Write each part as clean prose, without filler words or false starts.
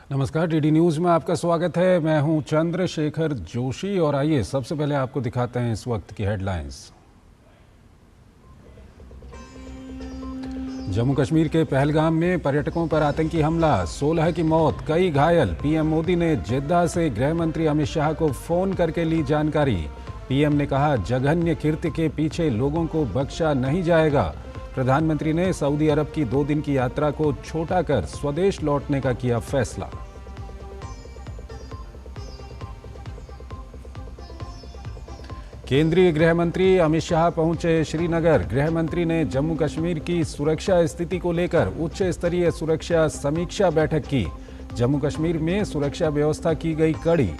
नमस्कार, DD news में आपका स्वागत है। मैं हूं चंद्रशेखर जोशी और आइए सबसे पहले आपको दिखाते हैं इस वक्त की हेडलाइंस। जम्मू कश्मीर के पहलगाम में पर्यटकों पर आतंकी हमला, 16 की मौत, कई घायल। पीएम मोदी ने जेद्दा से गृह मंत्री अमित शाह को फोन करके ली जानकारी। पीएम ने कहा, जघन्य कृत्य के पीछे लोगों को बख्शा नहीं जाएगा। प्रधानमंत्री ने सऊदी अरब की 2 दिन की यात्रा को छोटा कर स्वदेश लौटने का किया फैसला। केंद्रीय गृह मंत्री अमित शाह पहुंचे श्रीनगर। गृह मंत्री ने जम्मू कश्मीर की सुरक्षा स्थिति को लेकर उच्च स्तरीय सुरक्षा समीक्षा बैठक की। जम्मू कश्मीर में सुरक्षा व्यवस्था की गई कड़ी।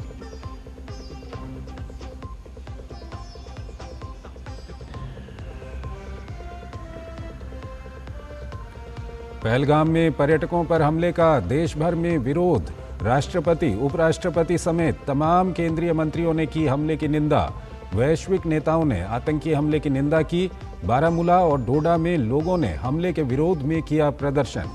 पहलगाम में पर्यटकों पर हमले का देश भर में विरोध। राष्ट्रपति, उपराष्ट्रपति समेत तमाम केंद्रीय मंत्रियों ने की हमले की निंदा। वैश्विक नेताओं ने आतंकी हमले की निंदा की। बारामूला और डोडा में लोगों ने हमले के विरोध में किया प्रदर्शन।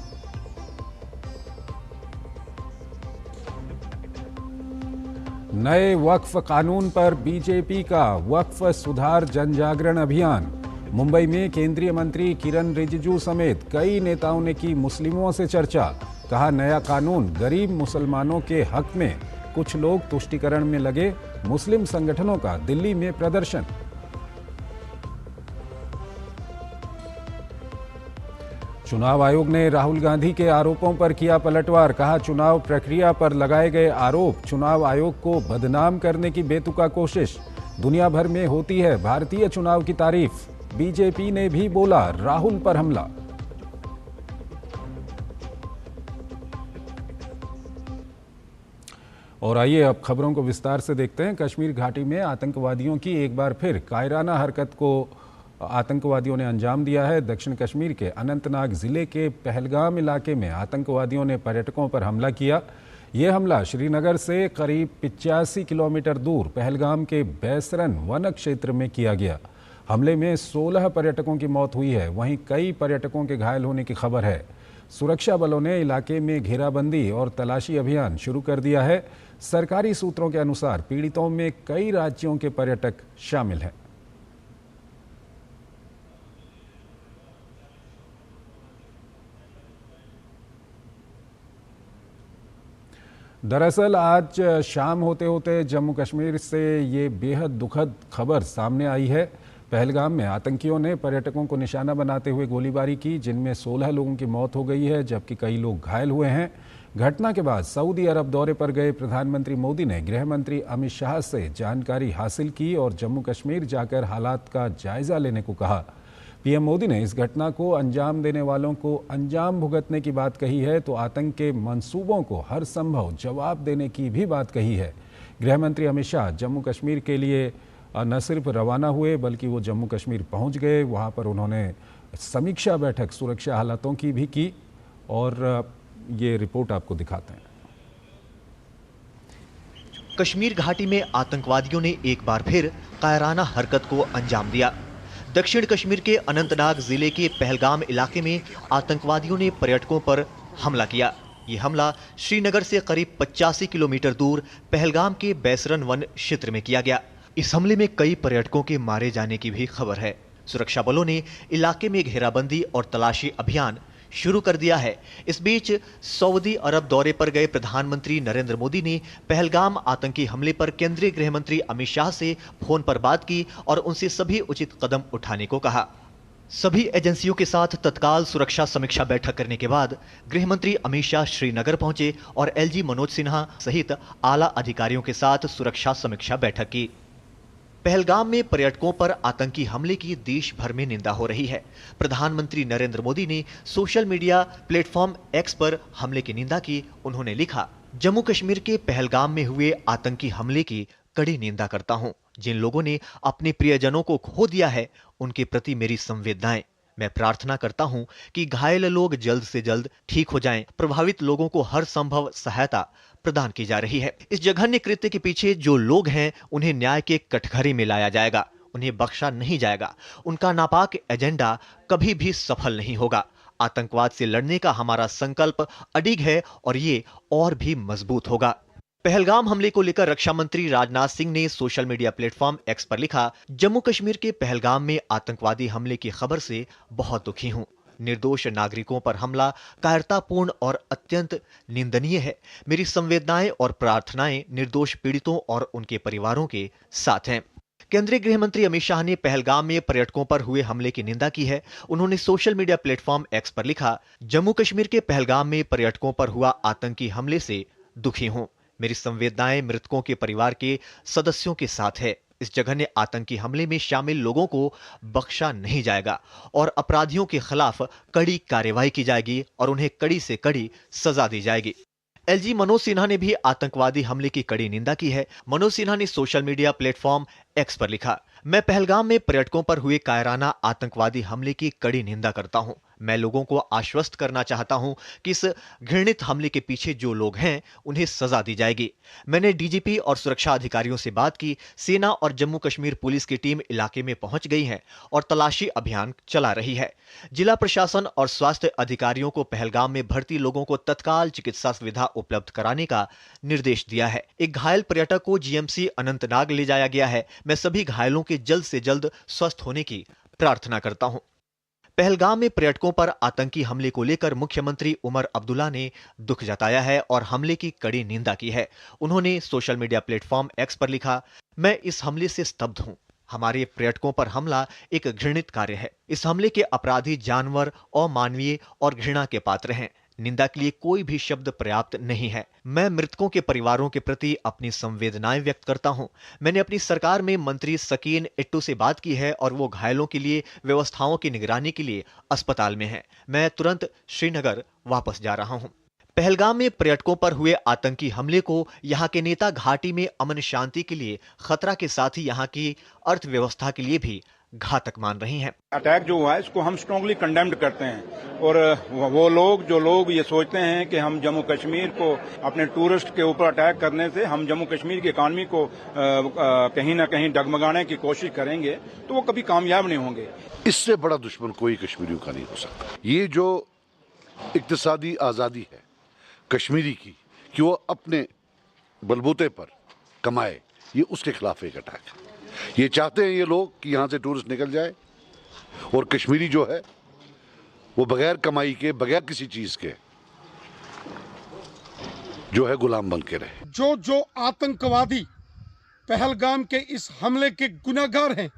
नए वक्फ कानून पर बीजेपी का वक्फ सुधार जनजागरण अभियान। मुंबई में केंद्रीय मंत्री किरण रिजिजू समेत कई नेताओं ने की मुस्लिमों से चर्चा। कहा, नया कानून गरीब मुसलमानों के हक में। कुछ लोग तुष्टीकरण में लगे। मुस्लिम संगठनों का दिल्ली में प्रदर्शन। चुनाव आयोग ने राहुल गांधी के आरोपों पर किया पलटवार। कहा, चुनाव प्रक्रिया पर लगाए गए आरोप चुनाव आयोग को बदनाम करने की बेतुका कोशिश। दुनिया भर में होती है भारतीय चुनाव की तारीफ। बीजेपी ने भी बोला, राहुल पर हमला। और आइए अब खबरों को विस्तार से देखते हैं। कश्मीर घाटी में आतंकवादियों की एक बार फिर कायराना हरकत को आतंकवादियों ने अंजाम दिया है। दक्षिण कश्मीर के अनंतनाग जिले के पहलगाम इलाके में आतंकवादियों ने पर्यटकों पर हमला किया। ये हमला श्रीनगर से करीब 85 किलोमीटर दूर पहलगाम के बैसरन वन क्षेत्र में किया गया। हमले में 16 पर्यटकों की मौत हुई है, वहीं कई पर्यटकों के घायल होने की खबर है। सुरक्षा बलों ने इलाके में घेराबंदी और तलाशी अभियान शुरू कर दिया है। सरकारी सूत्रों के अनुसार पीड़ितों में कई राज्यों के पर्यटक शामिल हैं। दरअसल आज शाम होते होते जम्मू कश्मीर से ये बेहद दुखद खबर सामने आई है। पहलगाम में आतंकियों ने पर्यटकों को निशाना बनाते हुए गोलीबारी की, जिनमें 16 लोगों की मौत हो गई है, जबकि कई लोग घायल हुए हैं। घटना के बाद सऊदी अरब दौरे पर गए प्रधानमंत्री मोदी ने गृह मंत्री अमित शाह से जानकारी हासिल की और जम्मू कश्मीर जाकर हालात का जायजा लेने को कहा। पीएम मोदी ने इस घटना को अंजाम देने वालों को अंजाम भुगतने की बात कही है, तो आतंक के मंसूबों को हर संभव जवाब देने की भी बात कही है। गृह मंत्री अमित शाह जम्मू कश्मीर के लिए न सिर्फ रवाना हुए, बल्कि वो जम्मू कश्मीर पहुंच गए। वहां पर उन्होंने समीक्षा बैठक सुरक्षा हालातों की भी की और ये रिपोर्ट आपको दिखाते हैं। कश्मीर घाटी में आतंकवादियों ने एक बार फिर कायराना हरकत को अंजाम दिया। दक्षिण कश्मीर के अनंतनाग जिले के पहलगाम इलाके में आतंकवादियों ने पर्यटकों पर हमला किया। ये हमला श्रीनगर से करीब 85 किलोमीटर दूर पहलगाम के बैसरन वन क्षेत्र में किया गया। इस हमले में कई पर्यटकों के मारे जाने की भी खबर है। सुरक्षा बलों ने इलाके में घेराबंदी और तलाशी अभियान शुरू कर दिया है। इस बीच सऊदी अरब दौरे पर गए प्रधानमंत्री नरेंद्र मोदी ने पहलगाम आतंकी हमले पर केंद्रीय गृह मंत्री अमित शाह से फोन पर बात की और उनसे सभी उचित कदम उठाने को कहा। सभी एजेंसियों के साथ तत्काल सुरक्षा समीक्षा बैठक करने के बाद गृह मंत्री अमित शाह श्रीनगर पहुंचे और एलजी मनोज सिन्हा सहित आला अधिकारियों के साथ सुरक्षा समीक्षा बैठक की। पहलगाम में पर्यटकों पर आतंकी हमले की देश भर में निंदा हो रही है। प्रधानमंत्री नरेंद्र मोदी ने सोशल मीडिया प्लेटफॉर्म एक्स पर हमले की निंदा की। उन्होंने लिखा, जम्मू कश्मीर के पहलगाम में हुए आतंकी हमले की कड़ी निंदा करता हूं। जिन लोगों ने अपने प्रियजनों को खो दिया है, उनके प्रति मेरी संवेदनाएं। मैं प्रार्थना करता हूं कि घायल लोग जल्द से जल्द ठीक हो जाएं। प्रभावित लोगों को हर संभव सहायता प्रदान की जा रही है। इस जघन्य कृत्य के पीछे जो लोग हैं, उन्हें न्याय के कठघरे में लाया जाएगा। उन्हें बख्शा नहीं जाएगा। उनका नापाक एजेंडा कभी भी सफल नहीं होगा। आतंकवाद से लड़ने का हमारा संकल्प अडिग है और ये और भी मजबूत होगा। पहलगाम हमले को लेकर रक्षा मंत्री राजनाथ सिंह ने सोशल मीडिया प्लेटफॉर्म एक्स पर लिखा, जम्मू कश्मीर के पहलगाम में आतंकवादी हमले की खबर से बहुत दुखी हूं। निर्दोष नागरिकों पर हमला कायरतापूर्ण और अत्यंत निंदनीय है। मेरी संवेदनाएं और प्रार्थनाएं निर्दोष पीड़ितों और उनके परिवारों के साथ हैं। केंद्रीय गृह मंत्री अमित शाह ने पहलगाम में पर्यटकों पर हुए हमले की निंदा की है। उन्होंने सोशल मीडिया प्लेटफॉर्म एक्स पर लिखा, जम्मू कश्मीर के पहलगाम में पर्यटकों पर हुआ आतंकी हमले से दुखी हूं। मेरी संवेदनाएं मृतकों के परिवार के सदस्यों के साथ है। इस जघन्य आतंकी हमले में शामिल लोगों को बख्शा नहीं जाएगा और अपराधियों के खिलाफ कड़ी कार्रवाई की जाएगी और उन्हें कड़ी से कड़ी सजा दी जाएगी। एलजी मनोज सिन्हा ने भी आतंकवादी हमले की कड़ी निंदा की है। मनोज सिन्हा ने सोशल मीडिया प्लेटफॉर्म एक्स पर लिखा, मैं पहलगाम में पर्यटकों पर हुए कायराना आतंकवादी हमले की कड़ी निंदा करता हूं। मैं लोगों को आश्वस्त करना चाहता हूं कि इस घृणित हमले के पीछे जो लोग हैं उन्हें सजा दी जाएगी। मैंने डीजीपी और सुरक्षा अधिकारियों से बात की। सेना और जम्मू कश्मीर पुलिस की टीम इलाके में पहुंच गई है और तलाशी अभियान चला रही है। जिला प्रशासन और स्वास्थ्य अधिकारियों को पहलगाम में भर्ती लोगों को तत्काल चिकित्सा सुविधा उपलब्ध कराने का निर्देश दिया है। एक घायल पर्यटक को जीएमसी अनंतनाग ले जाया गया है। मैं सभी घायलों के जल्द से जल्द स्वस्थ होने की प्रार्थना करता हूं। पहलगाम में पर्यटकों पर आतंकी हमले को लेकर मुख्यमंत्री उमर अब्दुल्ला ने दुख जताया है और हमले की कड़ी निंदा की है। उन्होंने सोशल मीडिया प्लेटफॉर्म एक्स पर लिखा, मैं इस हमले से स्तब्ध हूं। हमारे पर्यटकों पर हमला एक घृणित कार्य है। इस हमले के अपराधी जानवर, अमानवीय और घृणा के पात्र हैं। निंदा के लिए कोई भी शब्द पर्याप्त नहीं है। मैं मृतकों के परिवारों के प्रति अपनी संवेदनाएं व्यक्त करता हूं। मैंने अपनी सरकार में मंत्री सकीन इट्टू से बात की है और वो घायलों के लिए व्यवस्थाओं की निगरानी के लिए अस्पताल में हैं। मैं तुरंत श्रीनगर वापस जा रहा हूं। पहलगाम में पर्यटकों पर हुए आतंकी हमले को यहां के नेता घाटी में अमन शांति के लिए खतरा के साथ ही यहां की अर्थव्यवस्था के लिए भी घातक मान रही हैं। अटैक जो हुआ है इसको हम स्ट्रांगली कंडेम्ड करते हैं और वो लोग ये सोचते हैं कि हम जम्मू कश्मीर को अपने टूरिस्ट के ऊपर अटैक करने से हम जम्मू कश्मीर की इकॉनमी को कहीं ना कहीं डगमगाने की कोशिश करेंगे तो वो कभी कामयाब नहीं होंगे। इससे बड़ा दुश्मन कोई कश्मीरियों का नहीं हो सकता। ये जो इक्तिसादी आज़ादी है कश्मीरी की कि वो अपने बलबूते पर कमाए, ये उसके खिलाफ एक अटैक है। ये चाहते हैं ये लोग कि यहाँ से टूरिस्ट निकल जाए और कश्मीरी जो है वो बगैर कमाई के, बगैर किसी चीज के जो है गुलाम बन के रहे। जो आतंकवादी पहलगाम के इस हमले के गुनाहगार हैं,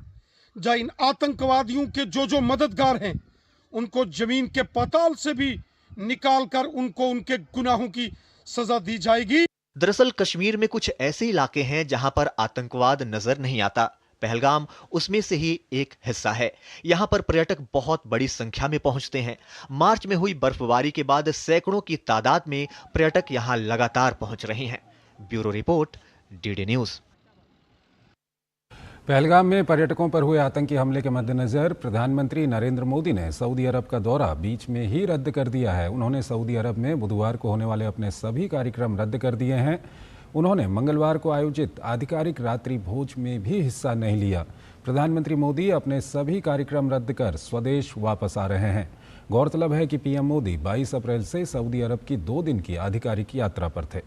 या इन आतंकवादियों के जो मददगार हैं, उनको जमीन के पाताल से भी निकालकर उनको उनके गुनाहों की सजा दी जाएगी। दरअसल कश्मीर में कुछ ऐसे इलाके हैं जहां पर आतंकवाद नजर नहीं आता। पहलगाम उसमें से ही एक हिस्सा है। यहां पर पर्यटक बहुत बड़ी संख्या में पहुंचते हैं। मार्च में हुई बर्फबारी के बाद सैकड़ों की तादाद में पर्यटक यहां लगातार पहुंच रहे हैं। Bureau report, DD news. Pahalgam में पर्यटकों पर हुए आतंकी हमले के मद्देनजर प्रधानमंत्री नरेंद्र मोदी ने सऊदी अरब का दौरा बीच में ही रद्द कर दिया है। उन्होंने सऊदी अरब में बुधवार को होने वाले अपने सभी कार्यक्रम रद्द कर दिए हैं। उन्होंने मंगलवार को आयोजित आधिकारिक रात्रि भोज में भी हिस्सा नहीं लिया। प्रधानमंत्री मोदी अपने सभी कार्यक्रम रद्द कर स्वदेश वापस आ रहे हैं। गौरतलब है कि पीएम मोदी 22 अप्रैल से सऊदी अरब की 2 दिन की आधिकारिक यात्रा पर थे।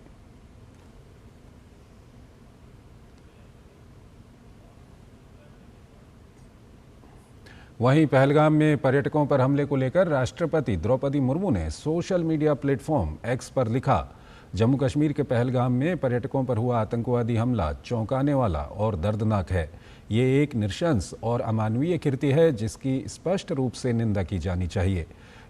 वहीं पहलगाम में पर्यटकों पर हमले को लेकर राष्ट्रपति द्रौपदी मुर्मू ने सोशल मीडिया प्लेटफॉर्म एक्स पर लिखा, जम्मू कश्मीर के पहलगाम में पर्यटकों पर हुआ आतंकवादी हमला चौंकाने वाला और दर्दनाक है। ये एक नृशंस और अमानवीय कृत्य है जिसकी स्पष्ट रूप से निंदा की जानी चाहिए।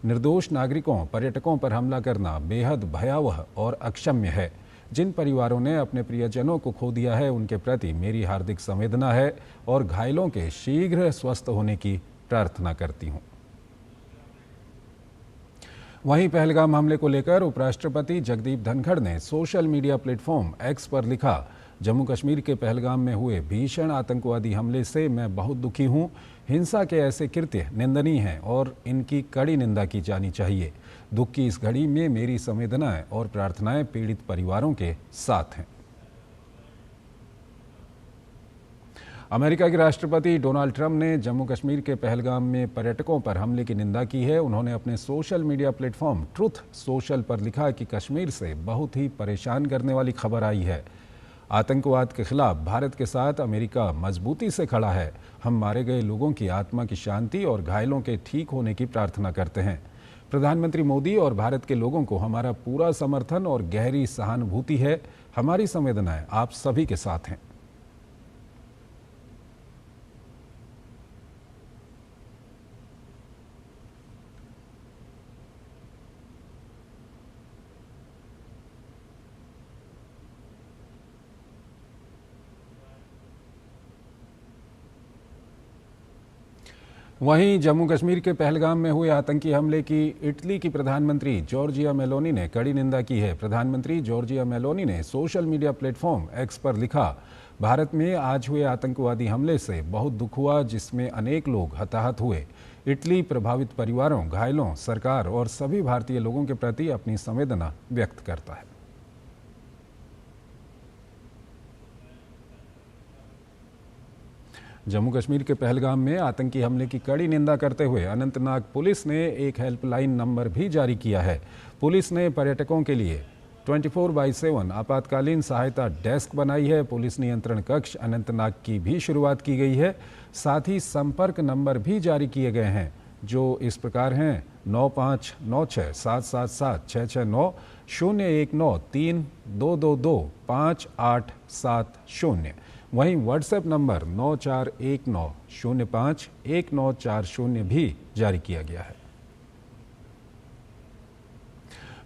निर्दोष नागरिकों, पर्यटकों पर हमला करना बेहद भयावह और अक्षम्य है। जिन परिवारों ने अपने प्रियजनों को खो दिया है उनके प्रति मेरी हार्दिक संवेदना है और घायलों के शीघ्र स्वस्थ होने की प्रार्थना करती हूं। वहीं पहलगाम हमले को लेकर उपराष्ट्रपति जगदीप धनखड़ ने सोशल मीडिया प्लेटफॉर्म एक्स पर लिखा, जम्मू कश्मीर के पहलगाम में हुए भीषण आतंकवादी हमले से मैं बहुत दुखी हूं। हिंसा के ऐसे कृत्य निंदनीय हैं और इनकी कड़ी निंदा की जानी चाहिए। दुख की इस घड़ी में मेरी संवेदनाएं और प्रार्थनाएं पीड़ित परिवारों के साथ हैं। अमेरिका के राष्ट्रपति डोनाल्ड ट्रंप ने जम्मू कश्मीर के पहलगाम में पर्यटकों पर हमले की निंदा की है। उन्होंने अपने social media platform truth social पर लिखा कि कश्मीर से बहुत ही परेशान करने वाली खबर आई है। आतंकवाद के खिलाफ भारत के साथ अमेरिका मजबूती से खड़ा है। हम मारे गए लोगों की आत्मा की शांति और घायलों के ठीक होने की प्रार्थना करते हैं। प्रधानमंत्री मोदी और भारत के लोगों को हमारा पूरा समर्थन और गहरी सहानुभूति है। हमारी संवेदनाएं आप सभी के साथ हैं। वहीं जम्मू कश्मीर के पहलगाम में हुए आतंकी हमले की इटली की प्रधानमंत्री जॉर्जिया मेलोनी ने कड़ी निंदा की है। प्रधानमंत्री जॉर्जिया मेलोनी ने सोशल मीडिया प्लेटफॉर्म एक्स पर लिखा, भारत में आज हुए आतंकवादी हमले से बहुत दुख हुआ, जिसमें अनेक लोग हताहत हुए। इटली प्रभावित परिवारों, घायलों, सरकार और सभी भारतीय लोगों के प्रति अपनी संवेदना व्यक्त करता है। जम्मू कश्मीर के पहलगाम में आतंकी हमले की कड़ी निंदा करते हुए अनंतनाग पुलिस ने एक हेल्पलाइन नंबर भी जारी किया है। पुलिस ने पर्यटकों के लिए 24/7 आपातकालीन सहायता डेस्क बनाई है। पुलिस नियंत्रण कक्ष अनंतनाग की भी शुरुआत की गई है। साथ ही संपर्क नंबर भी जारी किए गए हैं, जो इस प्रकार हैं 9596 777 669 019 3222 5870। वहीं व्हाट्सएप नंबर 9419051940 भी जारी किया गया है।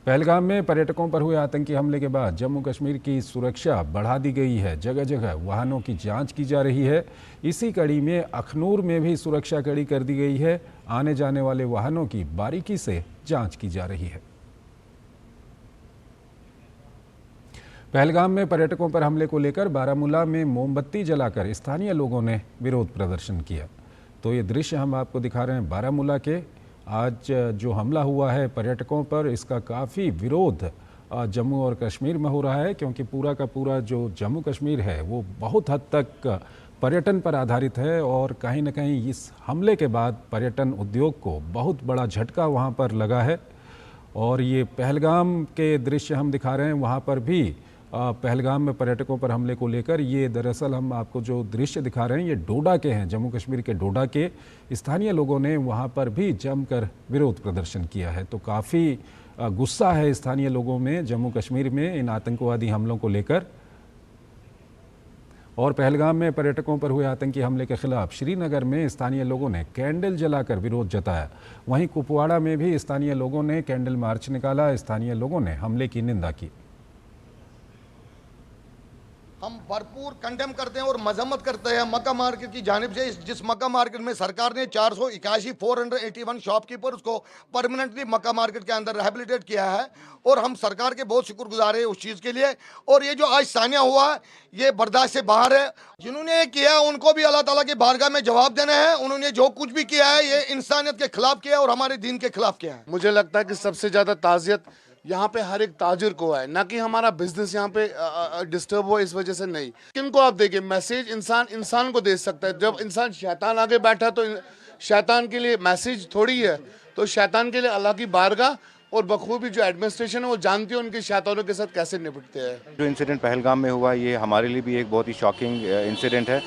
पहलगाम में पर्यटकों पर हुए आतंकी हमले के बाद जम्मू कश्मीर की सुरक्षा बढ़ा दी गई है। जगह जगह वाहनों की जांच की जा रही है। इसी कड़ी में अखनूर में भी सुरक्षा कड़ी कर दी गई है। आने जाने वाले वाहनों की बारीकी से जांच की जा रही है। पहलगाम में पर्यटकों पर हमले को लेकर बारामूला में मोमबत्ती जलाकर स्थानीय लोगों ने विरोध प्रदर्शन किया। तो ये दृश्य हम आपको दिखा रहे हैं बारामूला के। आज जो हमला हुआ है पर्यटकों पर, इसका काफ़ी विरोध जम्मू और कश्मीर में हो रहा है, क्योंकि पूरा का पूरा जो जम्मू कश्मीर है वो बहुत हद तक पर्यटन पर आधारित है और कहीं ना कहीं इस हमले के बाद पर्यटन उद्योग को बहुत बड़ा झटका वहाँ पर लगा है। और ये पहलगाम के दृश्य हम दिखा रहे हैं, वहाँ पर भी पहलगाम में पर्यटकों पर हमले को लेकर, ये दरअसल हम आपको जो दृश्य दिखा रहे हैं ये डोडा के हैं, जम्मू कश्मीर के डोडा के। स्थानीय लोगों ने वहाँ पर भी जमकर विरोध प्रदर्शन किया है। तो काफ़ी गुस्सा है स्थानीय लोगों में जम्मू कश्मीर में इन आतंकवादी हमलों को लेकर। और पहलगाम में पर्यटकों पर हुए आतंकी हमले के खिलाफ श्रीनगर में स्थानीय लोगों ने कैंडल जलाकर विरोध जताया। वहीं कुपवाड़ा में भी स्थानीय लोगों ने कैंडल मार्च निकाला। स्थानीय लोगों ने हमले की निंदा की। हम भरपूर कंडेम करते हैं और मजम्मत करते हैं मक्का मार्केट की जानिब से। जिस मक्का मार्केट में सरकार ने 481 शॉपकीपर्स को परमानेंटली मक्का मार्केट के अंदर रिहेबिलिटेट किया है, और हम सरकार के बहुत शुक्रगुजार है उस चीज़ के लिए। और ये जो आज सानिया हुआ है ये बर्दाश्त से बाहर है। जिन्होंने ये किया उनको भी अल्लाह ताला की बारगाह में जवाब देना है। उन्होंने जो कुछ भी किया है ये इंसानियत के खिलाफ किया है और हमारे दीन के खिलाफ किया है। मुझे लगता है कि सबसे ज़्यादा ताज़ियत यहाँ पे हर एक ताजिर को है, ना कि हमारा बिजनेस यहाँ पे डिस्टर्ब हो इस वजह से नहीं। किनको आप देखिए, मैसेज इंसान को दे सकता है। जब इंसान शैतान आगे बैठा तो शैतान के लिए मैसेज थोड़ी है, तो शैतान के लिए अल्लाह की बारगाह और बखूबी जो एडमिनिस्ट्रेशन है वो जानती है उनके शैतानों के साथ कैसे निपटते हैं। जो इंसिडेंट पहलगाम में हुआ ये हमारे लिए भी एक बहुत ही शॉकिंग इंसिडेंट है,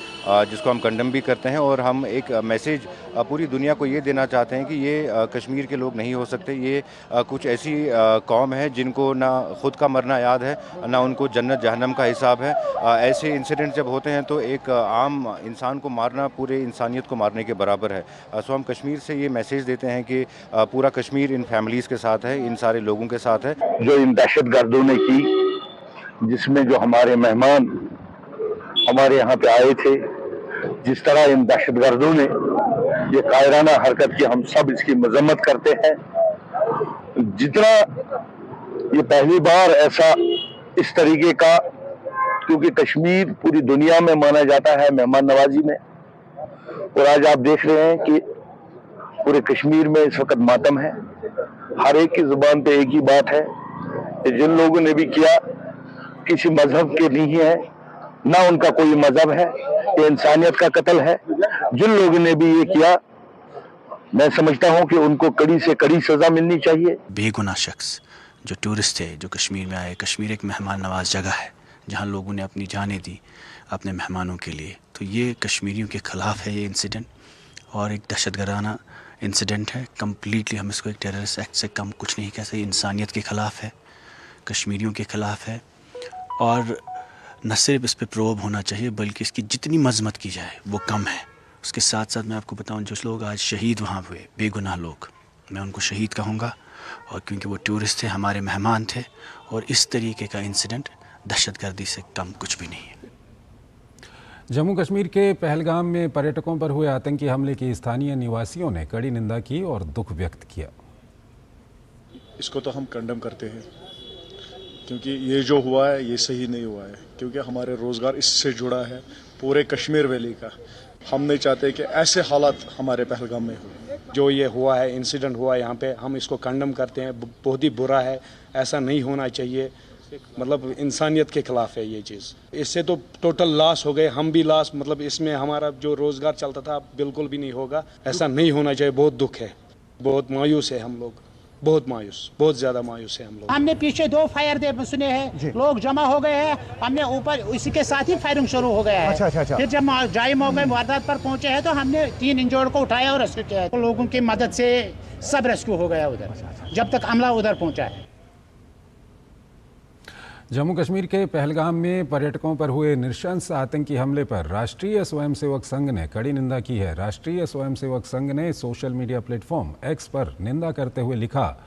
जिसको हम कंडम भी करते हैं। और हम एक मैसेज पूरी दुनिया को ये देना चाहते हैं कि ये कश्मीर के लोग नहीं हो सकते। ये कुछ ऐसी कौम है जिनको ना खुद का मरना याद है, ना उनको जन्नत जहन्नम का हिसाब है। ऐसे इंसिडेंट जब होते हैं तो एक आम इंसान को मारना पूरे इंसानियत को मारने के बराबर है। सो हम कश्मीर से ये मैसेज देते हैं कि पूरा कश्मीर इन फैमिलीज़ के साथ है, इन सारे लोगों के साथ है। जो इन दहशतगर्दों ने की, जिसमें जो हमारे मेहमान हमारे यहाँ पे आए थे, जिस तरह इन दहशतगर्दों ने ये कायराना हरकत की, हम सब इसकी मजम्मत करते हैं। जितना ये पहली बार ऐसा इस तरीके का, क्योंकि कश्मीर पूरी दुनिया में माना जाता है मेहमान नवाजी में, और आज आप देख रहे हैं कि पूरे कश्मीर में इस वक्त मातम है। हर एक की जुबान पे एक ही बात है कि जिन लोगों ने भी किया किसी मजहब के नहीं है, ना उनका कोई मजहब है, ये इंसानियत का कत्ल है। जिन लोगों ने भी ये किया, मैं समझता हूं कि उनको कड़ी से कड़ी सजा मिलनी चाहिए। बेगुनाह शख्स जो टूरिस्ट थे, जो कश्मीर में आए, कश्मीर एक मेहमान नवाज जगह है जहां लोगों ने अपनी जानें दी अपने मेहमानों के लिए, तो ये कश्मीरियों के ख़िलाफ़ है ये इंसिडेंट, और एक दहशतगर्दाना इंसिडेंट है। कम्प्लीटली हम इसको एक टेररिस्ट एक्ट से कम कुछ नहीं कह सकते। इंसानियत के ख़िलाफ़ है, कश्मीरियों के ख़िलाफ़ है, और न सिर्फ इस पर प्रोब होना चाहिए बल्कि इसकी जितनी मजम्मत की जाए वो कम है। उसके साथ साथ मैं आपको बताऊं, जो लोग आज शहीद वहाँ हुए, बेगुनाह लोग, मैं उनको शहीद कहूँगा, और क्योंकि वो टूरिस्ट थे, हमारे मेहमान थे, और इस तरीके का इंसिडेंट दहशतगर्दी से कम कुछ भी नहीं है। जम्मू कश्मीर के पहलगाम में पर्यटकों पर हुए आतंकी हमले की स्थानीय निवासियों ने कड़ी निंदा की और दुख व्यक्त किया। इसको तो हम कंडेम करते हैं, क्योंकि ये जो हुआ है ये सही नहीं हुआ है, क्योंकि हमारे रोज़गार इससे जुड़ा है, पूरे कश्मीर वैली का। हम नहीं चाहते कि ऐसे हालात हमारे पहलगाम में हो। जो ये हुआ है, इंसिडेंट हुआ है यहाँ पे, हम इसको कंडेम करते हैं। बहुत ही बुरा है, ऐसा नहीं होना चाहिए। मतलब इंसानियत के खिलाफ है ये चीज़। इससे तो टोटल लॉस हो गए, हम भी लॉस, मतलब इसमें हमारा जो रोज़गार चलता था बिल्कुल भी नहीं होगा। ऐसा नहीं होना चाहिए। बहुत दुख है, बहुत मायूस है हम लोग, बहुत मायूस, बहुत ज्यादा मायूस है हम लोग। हमने पीछे 2 फायर दे सुने हैं, लोग जमा हो गए हैं, हमने ऊपर इसी के साथ ही फायरिंग शुरू हो गया है। अच्छा। फिर जब जाए मौके वारदात पर पहुंचे हैं तो हमने 3 इंजर्ड को उठाया और रेस्क्यू किया। तो लोगों की मदद से सब रेस्क्यू हो गया उधर, जब तक अमला उधर पहुंचा है। जम्मू कश्मीर के पहलगाम में पर्यटकों पर हुए नृशंस आतंकी हमले पर राष्ट्रीय स्वयंसेवक संघ ने कड़ी निंदा की है। राष्ट्रीय स्वयंसेवक संघ ने सोशल मीडिया प्लेटफॉर्म एक्स पर निंदा करते हुए लिखा,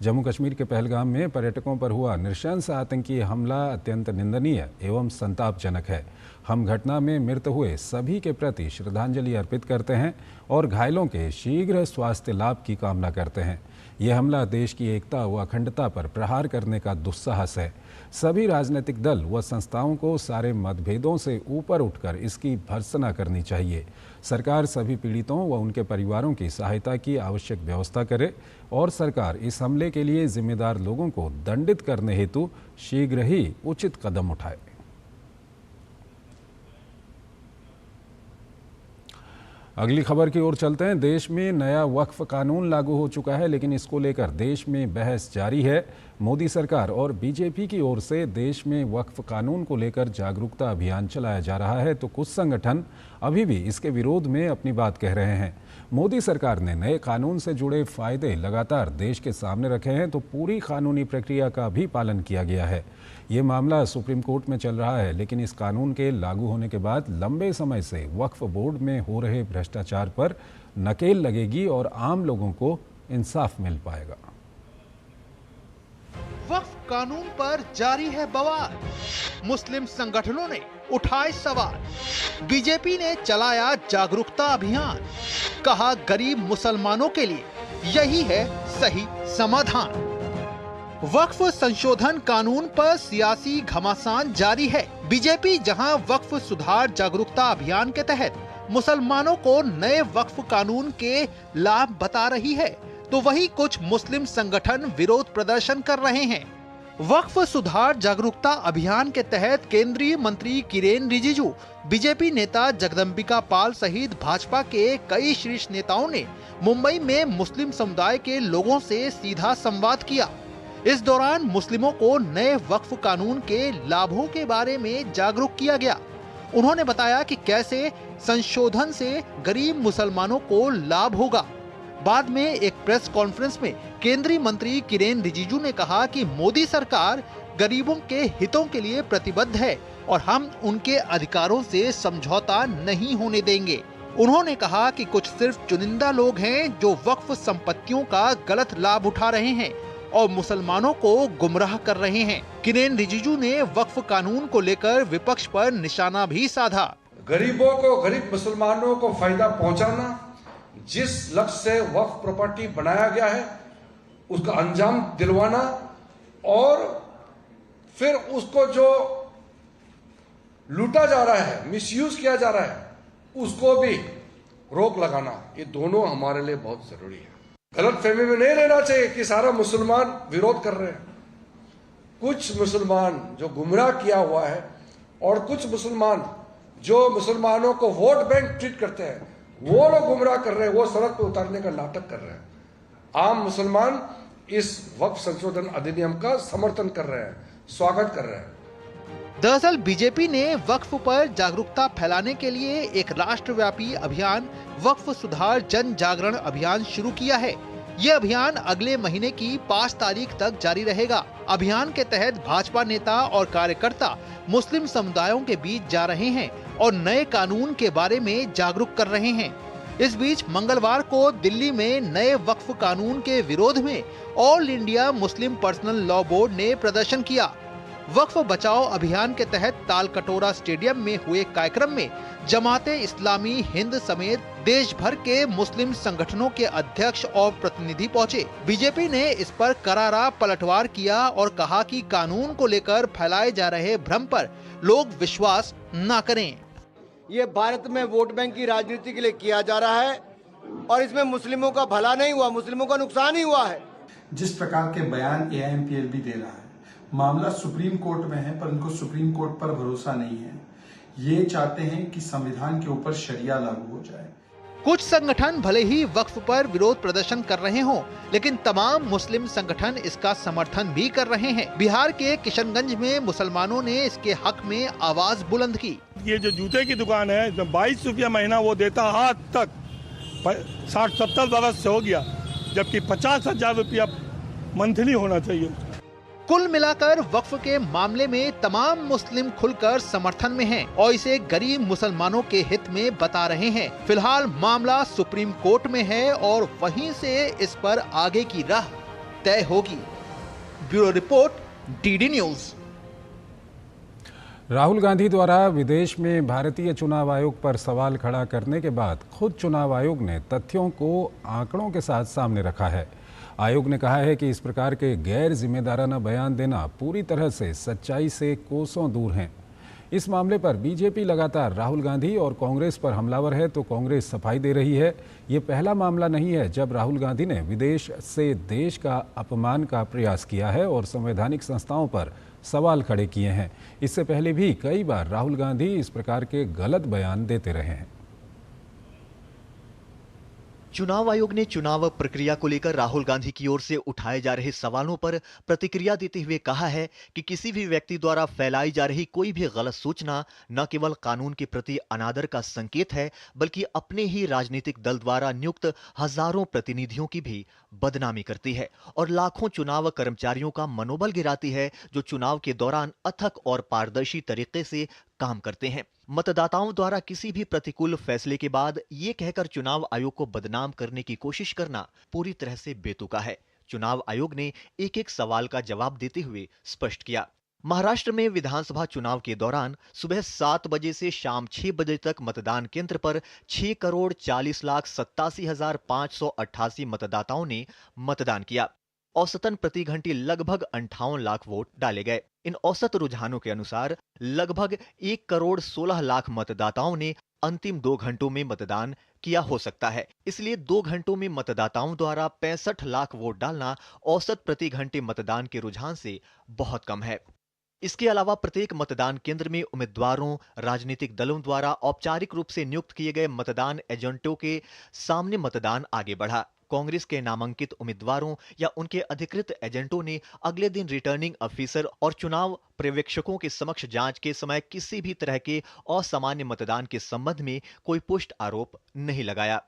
जम्मू कश्मीर के पहलगाम में पर्यटकों पर हुआ नृशंस आतंकी हमला अत्यंत निंदनीय एवं संतापजनक है। हम घटना में मृत हुए सभी के प्रति श्रद्धांजलि अर्पित करते हैं और घायलों के शीघ्र स्वास्थ्य लाभ की कामना करते हैं। यह हमला देश की एकता व अखंडता पर प्रहार करने का दुस्साहस है। सभी राजनीतिक दल व संस्थाओं को सारे मतभेदों से ऊपर उठकर इसकी भर्त्सना करनी चाहिए। सरकार सभी पीड़ितों व उनके परिवारों की सहायता की आवश्यक व्यवस्था करे और सरकार इस हमले के लिए जिम्मेदार लोगों को दंडित करने हेतु शीघ्र ही उचित कदम उठाए। अगली खबर की ओर चलते हैं। देश में नया वक्फ कानून लागू हो चुका है, लेकिन इसको लेकर देश में बहस जारी है। मोदी सरकार और बीजेपी की ओर से देश में वक्फ कानून को लेकर जागरूकता अभियान चलाया जा रहा है, तो कुछ संगठन अभी भी इसके विरोध में अपनी बात कह रहे हैं। मोदी सरकार ने नए कानून से जुड़े फायदे लगातार देश के सामने रखे हैं, तो पूरी कानूनी प्रक्रिया का भी पालन किया गया है। ये मामला सुप्रीम कोर्ट में चल रहा है, लेकिन इस कानून के लागू होने के बाद लंबे समय से वक्फ बोर्ड में हो रहे भ्रष्टाचार पर नकेल लगेगी और आम लोगों को इंसाफ मिल पाएगा। वक्फ कानून पर जारी है बवाल, मुस्लिम संगठनों ने उठाए सवाल, बीजेपी ने चलाया जागरूकता अभियान, कहा गरीब मुसलमानों के लिए यही है सही समाधान। वक्फ संशोधन कानून पर सियासी घमासान जारी है। बीजेपी जहां वक्फ सुधार जागरूकता अभियान के तहत मुसलमानों को नए वक्फ कानून के लाभ बता रही है, तो वहीं कुछ मुस्लिम संगठन विरोध प्रदर्शन कर रहे हैं। वक्फ सुधार जागरूकता अभियान के तहत केंद्रीय मंत्री किरेन रिजिजू, बीजेपी नेता जगदम्बिका पाल सहित भाजपा के कई शीर्ष नेताओं ने मुंबई में मुस्लिम समुदाय के लोगों से सीधा संवाद किया। इस दौरान मुस्लिमों को नए वक्फ कानून के लाभों के बारे में जागरूक किया गया। उन्होंने बताया कि कैसे संशोधन से गरीब मुसलमानों को लाभ होगा। बाद में एक प्रेस कॉन्फ्रेंस में केंद्रीय मंत्री किरेन रिजिजू ने कहा कि मोदी सरकार गरीबों के हितों के लिए प्रतिबद्ध है और हम उनके अधिकारों से समझौता नहीं होने देंगे। उन्होंने कहा कि कुछ सिर्फ चुनिंदा लोग हैं जो वक्फ संपत्तियों का गलत लाभ उठा रहे हैं और मुसलमानों को गुमराह कर रहे हैं। किरेन रिजिजू ने वक्फ कानून को लेकर विपक्ष पर निशाना भी साधा। गरीबों को, गरीब मुसलमानों को फायदा पहुंचाना, जिस लक्ष्य से वक्फ प्रॉपर्टी बनाया गया है उसका अंजाम दिलवाना और फिर उसको जो लूटा जा रहा है, मिसयूज किया जा रहा है, उसको भी रोक लगाना, ये दोनों हमारे लिए बहुत जरूरी है। गलत फहमी में नहीं रहना चाहिए कि सारा मुसलमान विरोध कर रहे हैं। कुछ मुसलमान जो गुमराह किया हुआ है और कुछ मुसलमान जो मुसलमानों को वोट बैंक ट्रीट करते हैं, वो लोग गुमराह कर रहे हैं, वो सड़क पर उतारने का नाटक कर रहे हैं। आम मुसलमान इस वक्फ संशोधन अधिनियम का समर्थन कर रहे हैं, स्वागत कर रहे हैं। दरअसल बीजेपी ने वक्फ पर जागरूकता फैलाने के लिए एक राष्ट्रव्यापी अभियान वक्फ सुधार जन जागरण अभियान शुरू किया है। ये अभियान अगले महीने की 5 तारीख तक जारी रहेगा। अभियान के तहत भाजपा नेता और कार्यकर्ता मुस्लिम समुदायों के बीच जा रहे हैं और नए कानून के बारे में जागरूक कर रहे हैं। इस बीच मंगलवार को दिल्ली में नए वक्फ कानून के विरोध में all India Muslim personal law board ने प्रदर्शन किया। वक्फ बचाओ अभियान के तहत तालकटोरा स्टेडियम में हुए कार्यक्रम में जमाते इस्लामी हिंद समेत देश भर के मुस्लिम संगठनों के अध्यक्ष और प्रतिनिधि पहुंचे। बीजेपी ने इस पर करारा पलटवार किया और कहा कि कानून को लेकर फैलाए जा रहे भ्रम पर लोग विश्वास न करें। ये भारत में वोट बैंक की राजनीति के लिए किया जा रहा है और इसमें मुस्लिमों का भला नहीं हुआ, मुस्लिमों का नुकसान ही हुआ है। जिस प्रकार के बयान AIMPLB दे रहा है, मामला सुप्रीम कोर्ट में है, पर उनको सुप्रीम कोर्ट पर भरोसा नहीं है। ये चाहते हैं कि संविधान के ऊपर शरिया लागू हो जाए। कुछ संगठन भले ही वक्फ पर विरोध प्रदर्शन कर रहे हों, लेकिन तमाम मुस्लिम संगठन इसका समर्थन भी कर रहे हैं। बिहार के किशनगंज में मुसलमानों ने इसके हक में आवाज बुलंद की। ये जो जूते की दुकान है, 22 रुपया महीना वो देता, आज तक 60-70 बरस से हो गया, जबकि 50,000 रुपया मंथली होना चाहिए। कुल मिलाकर वक्फ के मामले में तमाम मुस्लिम खुलकर समर्थन में हैं और इसे गरीब मुसलमानों के हित में बता रहे हैं। फिलहाल मामला सुप्रीम कोर्ट में है और वहीं से इस पर आगे की राह तय होगी। Bureau report, DD news. Rahul Gandhi द्वारा विदेश में भारतीय चुनाव आयोग पर सवाल खड़ा करने के बाद खुद चुनाव आयोग ने तथ्यों को आंकड़ों के साथ सामने रखा है। आयोग ने कहा है कि इस प्रकार के गैर जिम्मेदाराना बयान देना पूरी तरह से सच्चाई से कोसों दूर हैं। इस मामले पर बीजेपी लगातार राहुल गांधी और कांग्रेस पर हमलावर है तो कांग्रेस सफाई दे रही है। ये पहला मामला नहीं है जब राहुल गांधी ने विदेश से देश का अपमान का प्रयास किया है और संवैधानिक संस्थाओं पर सवाल खड़े किए हैं। इससे पहले भी कई बार राहुल गांधी इस प्रकार के गलत बयान देते रहे हैं। चुनाव आयोग ने चुनाव प्रक्रिया को लेकर राहुल गांधी की ओर से उठाए जा रहे सवालों पर प्रतिक्रिया देते हुए कहा है कि किसी भी व्यक्ति द्वारा फैलाई जा रही कोई भी गलत सूचना न केवल कानून के प्रति अनादर का संकेत है, बल्कि अपने ही राजनीतिक दल द्वारा नियुक्त हजारों प्रतिनिधियों की भी बदनामी करती है और लाखों चुनाव कर्मचारियों का मनोबल गिराती है, जो चुनाव के दौरान अथक और पारदर्शी तरीके से काम करते हैं। मतदाताओं द्वारा किसी भी प्रतिकूल फैसले के बाद ये कहकर चुनाव आयोग को बदनाम करने की कोशिश करना पूरी तरह से बेतुका है। चुनाव आयोग ने एक एक सवाल का जवाब देते हुए स्पष्ट किया। महाराष्ट्र में विधानसभा चुनाव के दौरान सुबह 7 बजे से शाम 6 बजे तक मतदान केंद्र पर 6,40,87,588 मतदाताओं ने मतदान किया। औसतन प्रति घंटे लगभग 58 लाख वोट डाले गए। इन औसत रुझानों के अनुसार लगभग 1,16,00,000 मतदाताओं ने अंतिम 2 घंटों में मतदान किया हो सकता है। इसलिए 2 घंटों में मतदाताओं द्वारा 65 लाख वोट डालना औसत प्रति घंटे मतदान के रुझान से बहुत कम है। इसके अलावा प्रत्येक मतदान केंद्र में उम्मीदवारों, राजनीतिक दलों द्वारा औपचारिक रूप से नियुक्त किए गए मतदान एजेंटों के सामने मतदान आगे बढ़ा। कांग्रेस के नामांकित उम्मीदवारों या उनके अधिकृत एजेंटों ने अगले दिन रिटर्निंग अफसर और चुनाव पर्यवेक्षकों के समक्ष जांच के समय किसी भी तरह के असामान्य मतदान के संबंध में कोई पुष्ट आरोप नहीं लगाया।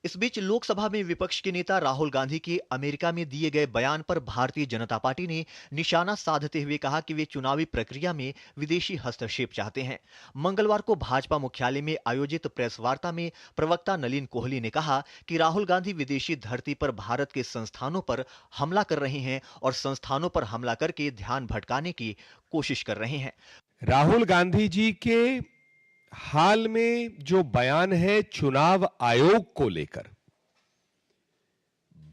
इस बीच लोकसभा में विपक्ष के नेता राहुल गांधी के अमेरिका में दिए गए बयान पर भारतीय जनता पार्टी ने निशाना साधते हुए कहा कि वे चुनावी प्रक्रिया में विदेशी हस्तक्षेप चाहते हैं। मंगलवार को भाजपा मुख्यालय में आयोजित प्रेस वार्ता में प्रवक्ता नलिन कोहली ने कहा कि राहुल गांधी विदेशी धरती पर भारत के संस्थानों पर हमला कर रहे हैं और संस्थानों पर हमला करके ध्यान भटकाने की कोशिश कर रहे हैं। राहुल गांधी जी के हाल में जो बयान है चुनाव आयोग को लेकर,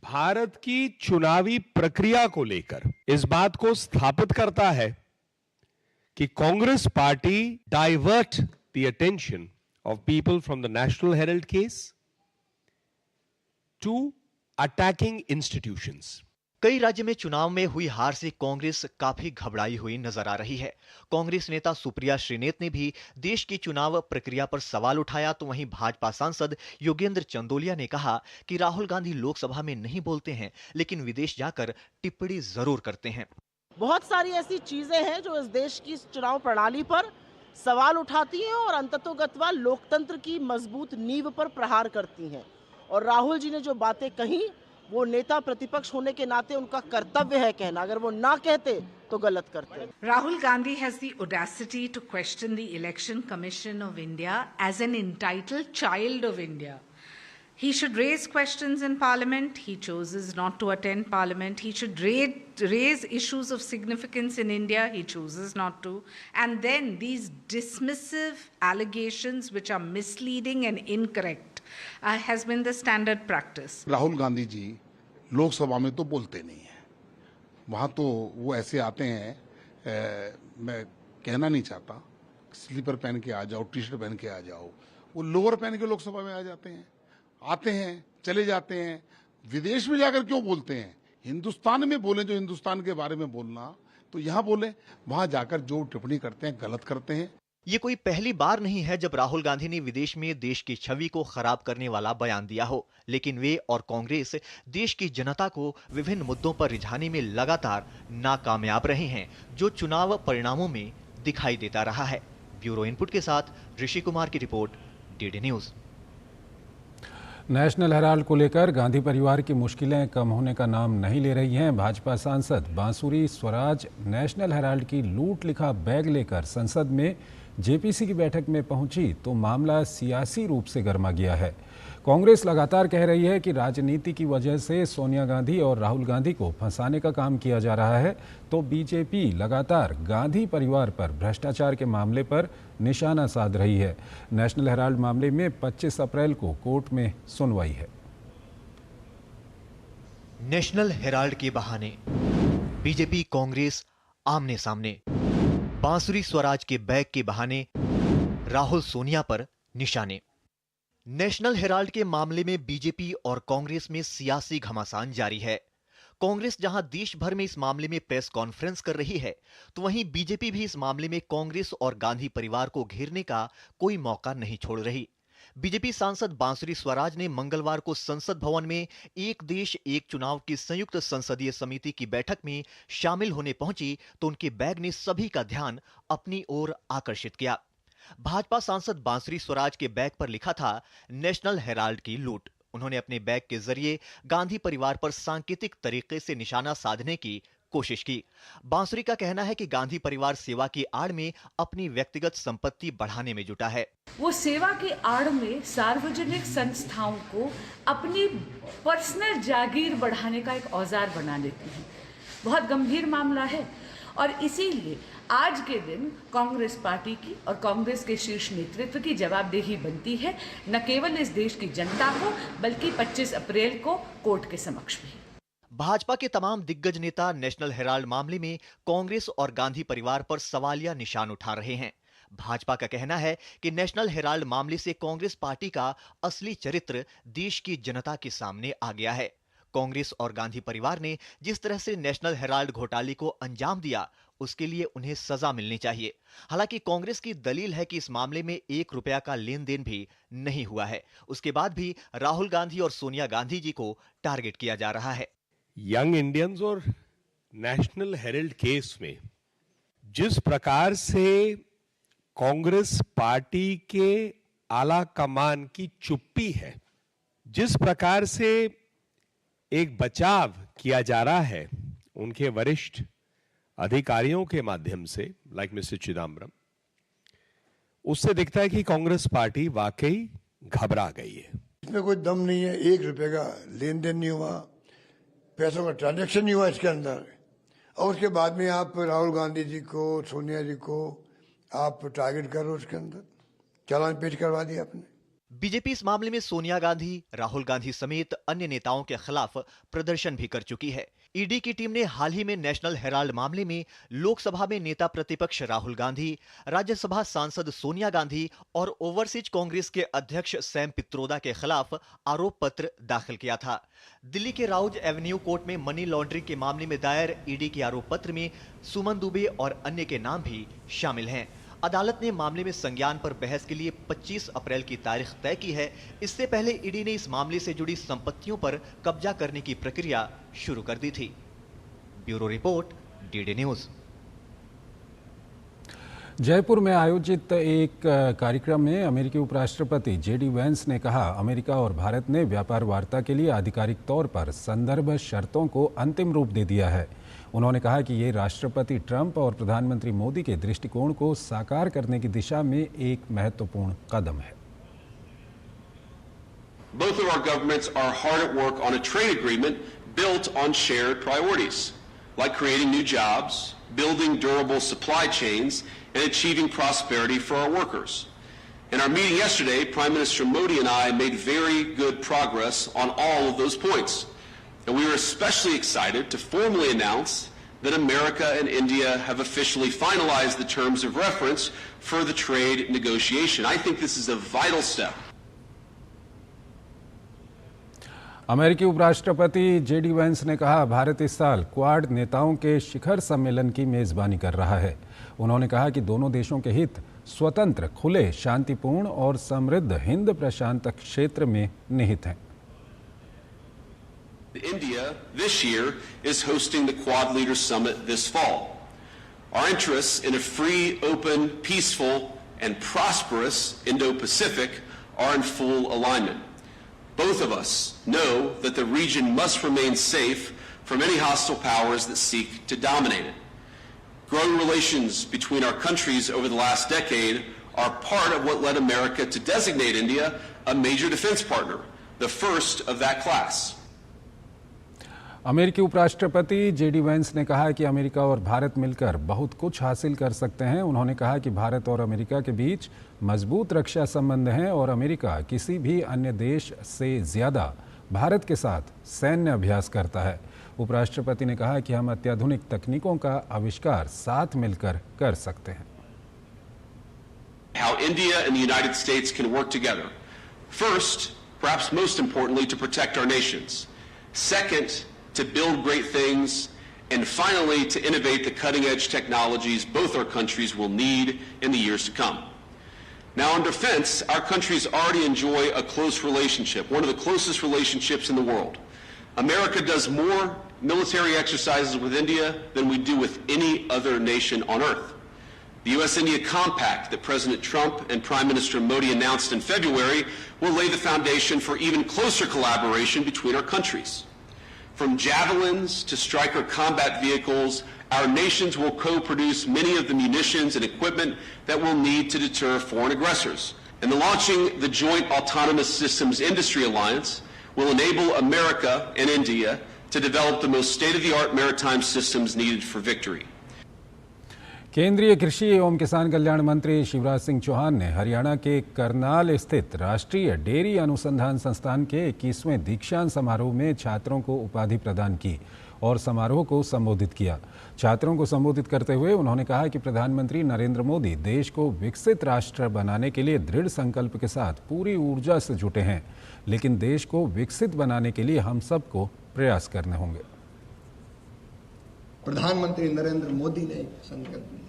भारत की चुनावी प्रक्रिया को लेकर, इस बात को स्थापित करता है कि Congress party divert the attention of people from the National Herald case to attacking institutions. कई राज्य में चुनाव में हुई हार से कांग्रेस काफी घबराई हुई नजर आ रही है। कांग्रेस नेता सुप्रिया श्रीनेत ने भी देश की चुनाव प्रक्रिया पर सवाल उठाया, तो वहीं भाजपा सांसद योगेंद्र चंदोलिया ने कहा कि राहुल गांधी लोकसभा में नहीं बोलते हैं, लेकिन विदेश जाकर टिप्पणी जरूर करते हैं। बहुत सारी ऐसी चीजें हैं जो इस देश की चुनाव प्रणाली पर सवाल उठाती हैं और अंततोगत्वा लोकतंत्र की मजबूत नींव पर प्रहार करती हैं। और राहुल जी ने जो बातें कही, वो नेता प्रतिपक्ष होने के नाते उनका कर्तव्य है कहना, अगर वो ना कहते तो गलत करते। Rahul Gandhi has the audacity to question the Election Commission of India as an entitled child of India. He should raise questions in Parliament. He chooses not to attend Parliament. He should raise issues of significance in India. He chooses not to. And then these dismissive allegations which are misleading and incorrect has been the standard practice. Rahul Gandhi ji Lok Sabha में तो बोलते नहीं हैं, वहाँ तो वो ऐसे आते हैं, मैं कहना नहीं चाहता, स्लीपर पहन के आ जाओ, टी शर्ट पहन के आ जाओ, वो लोअर पहन के लोकसभा में आ जाते हैं, आते हैं चले जाते हैं। विदेश में जाकर क्यों बोलते हैं? हिंदुस्तान में बोले, जो हिंदुस्तान के बारे में बोलना, तो यहाँ बोले, वहाँ जाकर जो टिप्पणी करते हैं गलत करते हैं। ये कोई पहली बार नहीं है जब राहुल गांधी ने विदेश में देश की छवि को खराब करने वाला बयान दिया हो, लेकिन वे और कांग्रेस देश की जनता को विभिन्न मुद्दों पर रिझाने में लगातार नाकामयाब रहे हैं, जो चुनाव परिणामों में दिखाई देता रहा है। ब्यूरो इनपुट के साथ ऋषि कुमार की report, DD news. National Herald को लेकर गांधी परिवार की मुश्किलें कम होने का नाम नहीं ले रही हैं। भाजपा सांसद बांसुरी स्वराज नेशनल हेराल्ड की लूट लिखा बैग लेकर संसद में जेपीसी की बैठक में पहुंची तो मामला सियासी रूप से गर्मा गया है। कांग्रेस लगातार कह रही है कि राजनीति की वजह से सोनिया गांधी और राहुल गांधी को फंसाने का काम किया जा रहा है, तो बीजेपी लगातार गांधी परिवार पर भ्रष्टाचार के मामले पर निशाना साध रही है। नेशनल हेराल्ड मामले में 25 अप्रैल को कोर्ट में सुनवाई है। नेशनल हेराल्ड के बहाने बीजेपी कांग्रेस आमने सामने, बांसुरी स्वराज के बैग के बहाने राहुल सोनिया पर निशाने। नेशनल हेराल्ड के मामले में बीजेपी और कांग्रेस में सियासी घमासान जारी है। कांग्रेस जहां देश भर में इस मामले में प्रेस कॉन्फ्रेंस कर रही है, तो वहीं बीजेपी भी इस मामले में कांग्रेस और गांधी परिवार को घेरने का कोई मौका नहीं छोड़ रही। बीजेपी सांसद बांसुरी स्वराज ने मंगलवार को संसद भवन में एक देश एक चुनाव की संयुक्त संसदीय समिति की बैठक में शामिल होने पहुंची तो उनके बैग ने सभी का ध्यान अपनी ओर आकर्षित किया। भाजपा सांसद बांसुरी स्वराज के बैग पर लिखा था नेशनल हेराल्ड की लूट। उन्होंने अपने बैग के जरिए गांधी परिवार पर सांकेतिक तरीके से निशाना साधने की कोशिश की। बांसुरी का कहना है कि गांधी परिवार सेवा की आड़ में अपनी व्यक्तिगत संपत्ति बढ़ाने में जुटा है। वो सेवा की आड़ में सार्वजनिक संस्थाओं को अपनी पर्सनल जागीर बढ़ाने का एक औजार बना लेती है। बहुत गंभीर मामला है और इसीलिए आज के दिन कांग्रेस पार्टी की और कांग्रेस के शीर्ष नेतृत्व की जवाबदेही बनती है, न केवल इस देश की जनता को बल्कि 25 अप्रैल को कोर्ट के समक्ष भी। भाजपा के तमाम दिग्गज नेता नेशनल हेराल्ड मामले में कांग्रेस और गांधी परिवार पर सवालिया निशान उठा रहे हैं। भाजपा का कहना है कि नेशनल हेराल्ड मामले से कांग्रेस पार्टी का असली चरित्र देश की जनता के सामने आ गया है। कांग्रेस और गांधी परिवार ने जिस तरह से नेशनल हेराल्ड घोटाले को अंजाम दिया, उसके लिए उन्हें सजा मिलनी चाहिए। हालांकि कांग्रेस की दलील है कि इस मामले में 1 रुपया का लेन देन भी नहीं हुआ है। उसके बाद भी राहुल गांधी और सोनिया गांधी जी को टारगेट किया जा रहा है। यंग इंडियंस और नेशनल हेराल्ड केस में जिस प्रकार से कांग्रेस पार्टी के आला कमान की चुप्पी है, जिस प्रकार से एक बचाव किया जा रहा है उनके वरिष्ठ अधिकारियों के माध्यम से, लाइक मिस्टर चिदम्बरम, उससे दिखता है कि कांग्रेस पार्टी वाकई घबरा गई है। इसमें कोई दम नहीं है, 1 रुपए का लेन देन नहीं हुआ, पैसों का ट्रांजैक्शन नहीं हुआ इसके अंदर। और उसके बाद में आप राहुल गांधी जी को, सोनिया जी को आप टारगेट करो, उसके अंदर चालान पेश करवा दिया आपने। बीजेपी इस मामले में सोनिया गांधी, राहुल गांधी समेत अन्य नेताओं के खिलाफ प्रदर्शन भी कर चुकी है। ईडी की टीम ने हाल ही में नेशनल हेराल्ड मामले में लोकसभा में नेता प्रतिपक्ष राहुल गांधी, राज्यसभा सांसद सोनिया गांधी और ओवरसीज कांग्रेस के अध्यक्ष सैम पित्रोदा के खिलाफ आरोप पत्र दाखिल किया था। दिल्ली के राउज एवेन्यू कोर्ट में मनी लॉन्ड्रिंग के मामले में दायर ईडी के आरोप पत्र में सुमन दुबे और अन्य के नाम भी शामिल हैं। अदालत ने मामले में संज्ञान पर बहस के लिए 25 अप्रैल की तारीख तय की है। इससे पहले ईडी ने इस मामले से जुड़ी संपत्तियों पर कब्जा करने की प्रक्रिया शुरू कर दी थी। Bureau report, DD news. Jaipur में आयोजित एक कार्यक्रम में अमेरिकी उपराष्ट्रपति जेडी वेंस ने कहा, अमेरिका और भारत ने व्यापार वार्ता के लिए आधिकारिक तौर पर संदर्भ शर्तों को अंतिम रूप दे दिया है। उन्होंने कहा कि ये राष्ट्रपति ट्रंप और प्रधानमंत्री मोदी के दृष्टिकोण को साकार करने की दिशा में एक महत्वपूर्ण कदम है। Both of our governments are hard at work on a trade agreement built on shared priorities, like creating new jobs, building durable supply chains, and achieving prosperity for our workers. In our meeting yesterday, Prime Minister Modi and I made very good progress on all of those points. And we are especially excited to formally announce that America and India have officially finalized the terms of reference for the trade negotiation. I think this is a vital step. अमेरिकी उपराष्ट्रपति JD Vance ने कहा, भारत इस साल quad नेताओं के शिखर सम्मेलन की मेजबानी कर रहा है। उन्होंने कहा कि दोनों देशों के हित स्वतंत्र, खुले, शांतिपूर्ण और समृद्ध हिंद प्रशांत क्षेत्र में निहित हैं। India this year is hosting the Quad Leaders Summit this fall. Our interests in a free, open, peaceful, and prosperous Indo-Pacific are in full alignment. Both of us know that the region must remain safe from any hostile powers that seek to dominate it. Growing relations between our countries over the last decade are part of what led America to designate India a major defense partner, the first of that class. अमेरिकी उपराष्ट्रपति JD Vance ने कहा कि America और भारत मिलकर बहुत कुछ हासिल कर सकते हैं। उन्होंने कहा कि भारत और अमेरिका के बीच मजबूत रक्षा संबंध हैं और अमेरिका किसी भी अन्य देश से ज़्यादा भारत के साथ सैन्य अभ्यास करता है। उपराष्ट्रपति ने कहा कि हम अत्याधुनिक तकनीकों का आविष्कार साथ मिलकर कर सकते हैं। How India and the United States can work together. First, perhaps most importantly, to protect our nations. Second, to build great things, and finally to innovate the cutting-edge technologies both our countries will need in the years to come. Now on defense, our countries already enjoy a close relationship, one of the closest relationships in the world. America does more military exercises with India than we do with any other nation on earth. The U.S.-India Compact that President Trump and Prime Minister Modi announced in February will lay the foundation for even closer collaboration between our countries. From javelins to Stryker combat vehicles, our nations will co-produce many of the munitions and equipment that we'll need to deter foreign aggressors. And the launching the Joint Autonomous Systems Industry Alliance will enable America and India to develop the most state-of-the-art maritime systems needed for victory. केंद्रीय कृषि एवं किसान कल्याण मंत्री शिवराज सिंह चौहान ने हरियाणा के करनाल स्थित राष्ट्रीय dairy अनुसंधान संस्थान के 21वें दीक्षांत समारोह में छात्रों को उपाधि प्रदान की और समारोह को संबोधित किया। छात्रों को संबोधित करते हुए उन्होंने कहा कि प्रधानमंत्री नरेंद्र मोदी देश को विकसित राष्ट्र बनाने के लिए दृढ़ संकल्प के साथ पूरी ऊर्जा से जुटे हैं, लेकिन देश को विकसित बनाने के लिए हम सबको प्रयास करने होंगे। प्रधानमंत्री नरेंद्र मोदी ने संकल्प लिया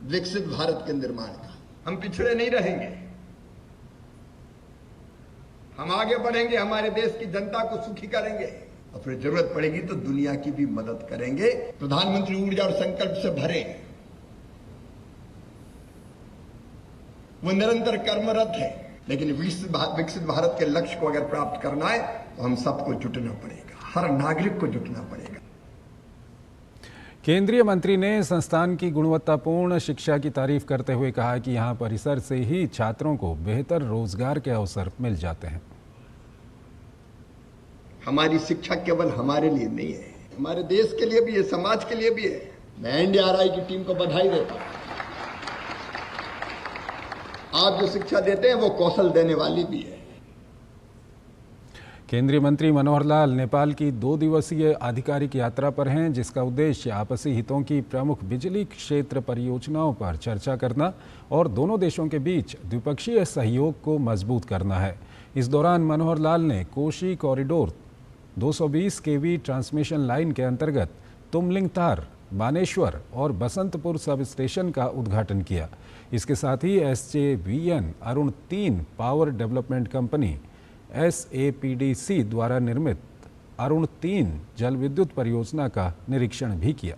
विकसित भारत के निर्माण का। हम पिछड़े नहीं रहेंगे, हम आगे बढ़ेंगे, हमारे देश की जनता को सुखी करेंगे और फिर जरूरत पड़ेगी तो दुनिया की भी मदद करेंगे। प्रधानमंत्री ऊर्जा और संकल्प से भरे, वो निरंतर कर्मरत है, लेकिन विकसित भारत के लक्ष्य को अगर प्राप्त करना है तो हम सबको जुटना पड़ेगा, हर नागरिक को जुटना पड़ेगा। केंद्रीय मंत्री ने संस्थान की गुणवत्तापूर्ण शिक्षा की तारीफ करते हुए कहा कि यहां परिसर से ही छात्रों को बेहतर रोजगार के अवसर मिल जाते हैं। हमारी शिक्षा केवल हमारे लिए नहीं है, हमारे देश के लिए भी है, समाज के लिए भी है। मैं एनडीआरआई की टीम को बधाई देता हूं। आप जो शिक्षा देते हैं वो कौशल देने वाली भी है। केंद्रीय मंत्री मनोहर लाल नेपाल की 2 दिवसीय आधिकारिक यात्रा पर हैं, जिसका उद्देश्य आपसी हितों की प्रमुख बिजली क्षेत्र परियोजनाओं पर चर्चा करना और दोनों देशों के बीच द्विपक्षीय सहयोग को मजबूत करना है। इस दौरान मनोहर लाल ने Koshi corridor 220 kV transmission line के अंतर्गत तुमलिंगतार, बानेश्वर और बसंतपुर सब स्टेशन का उद्घाटन किया। इसके साथ ही SJVN Arun 3 power development company SAPDC द्वारा निर्मित अरुण 3 जल विद्युत परियोजना का निरीक्षण भी किया।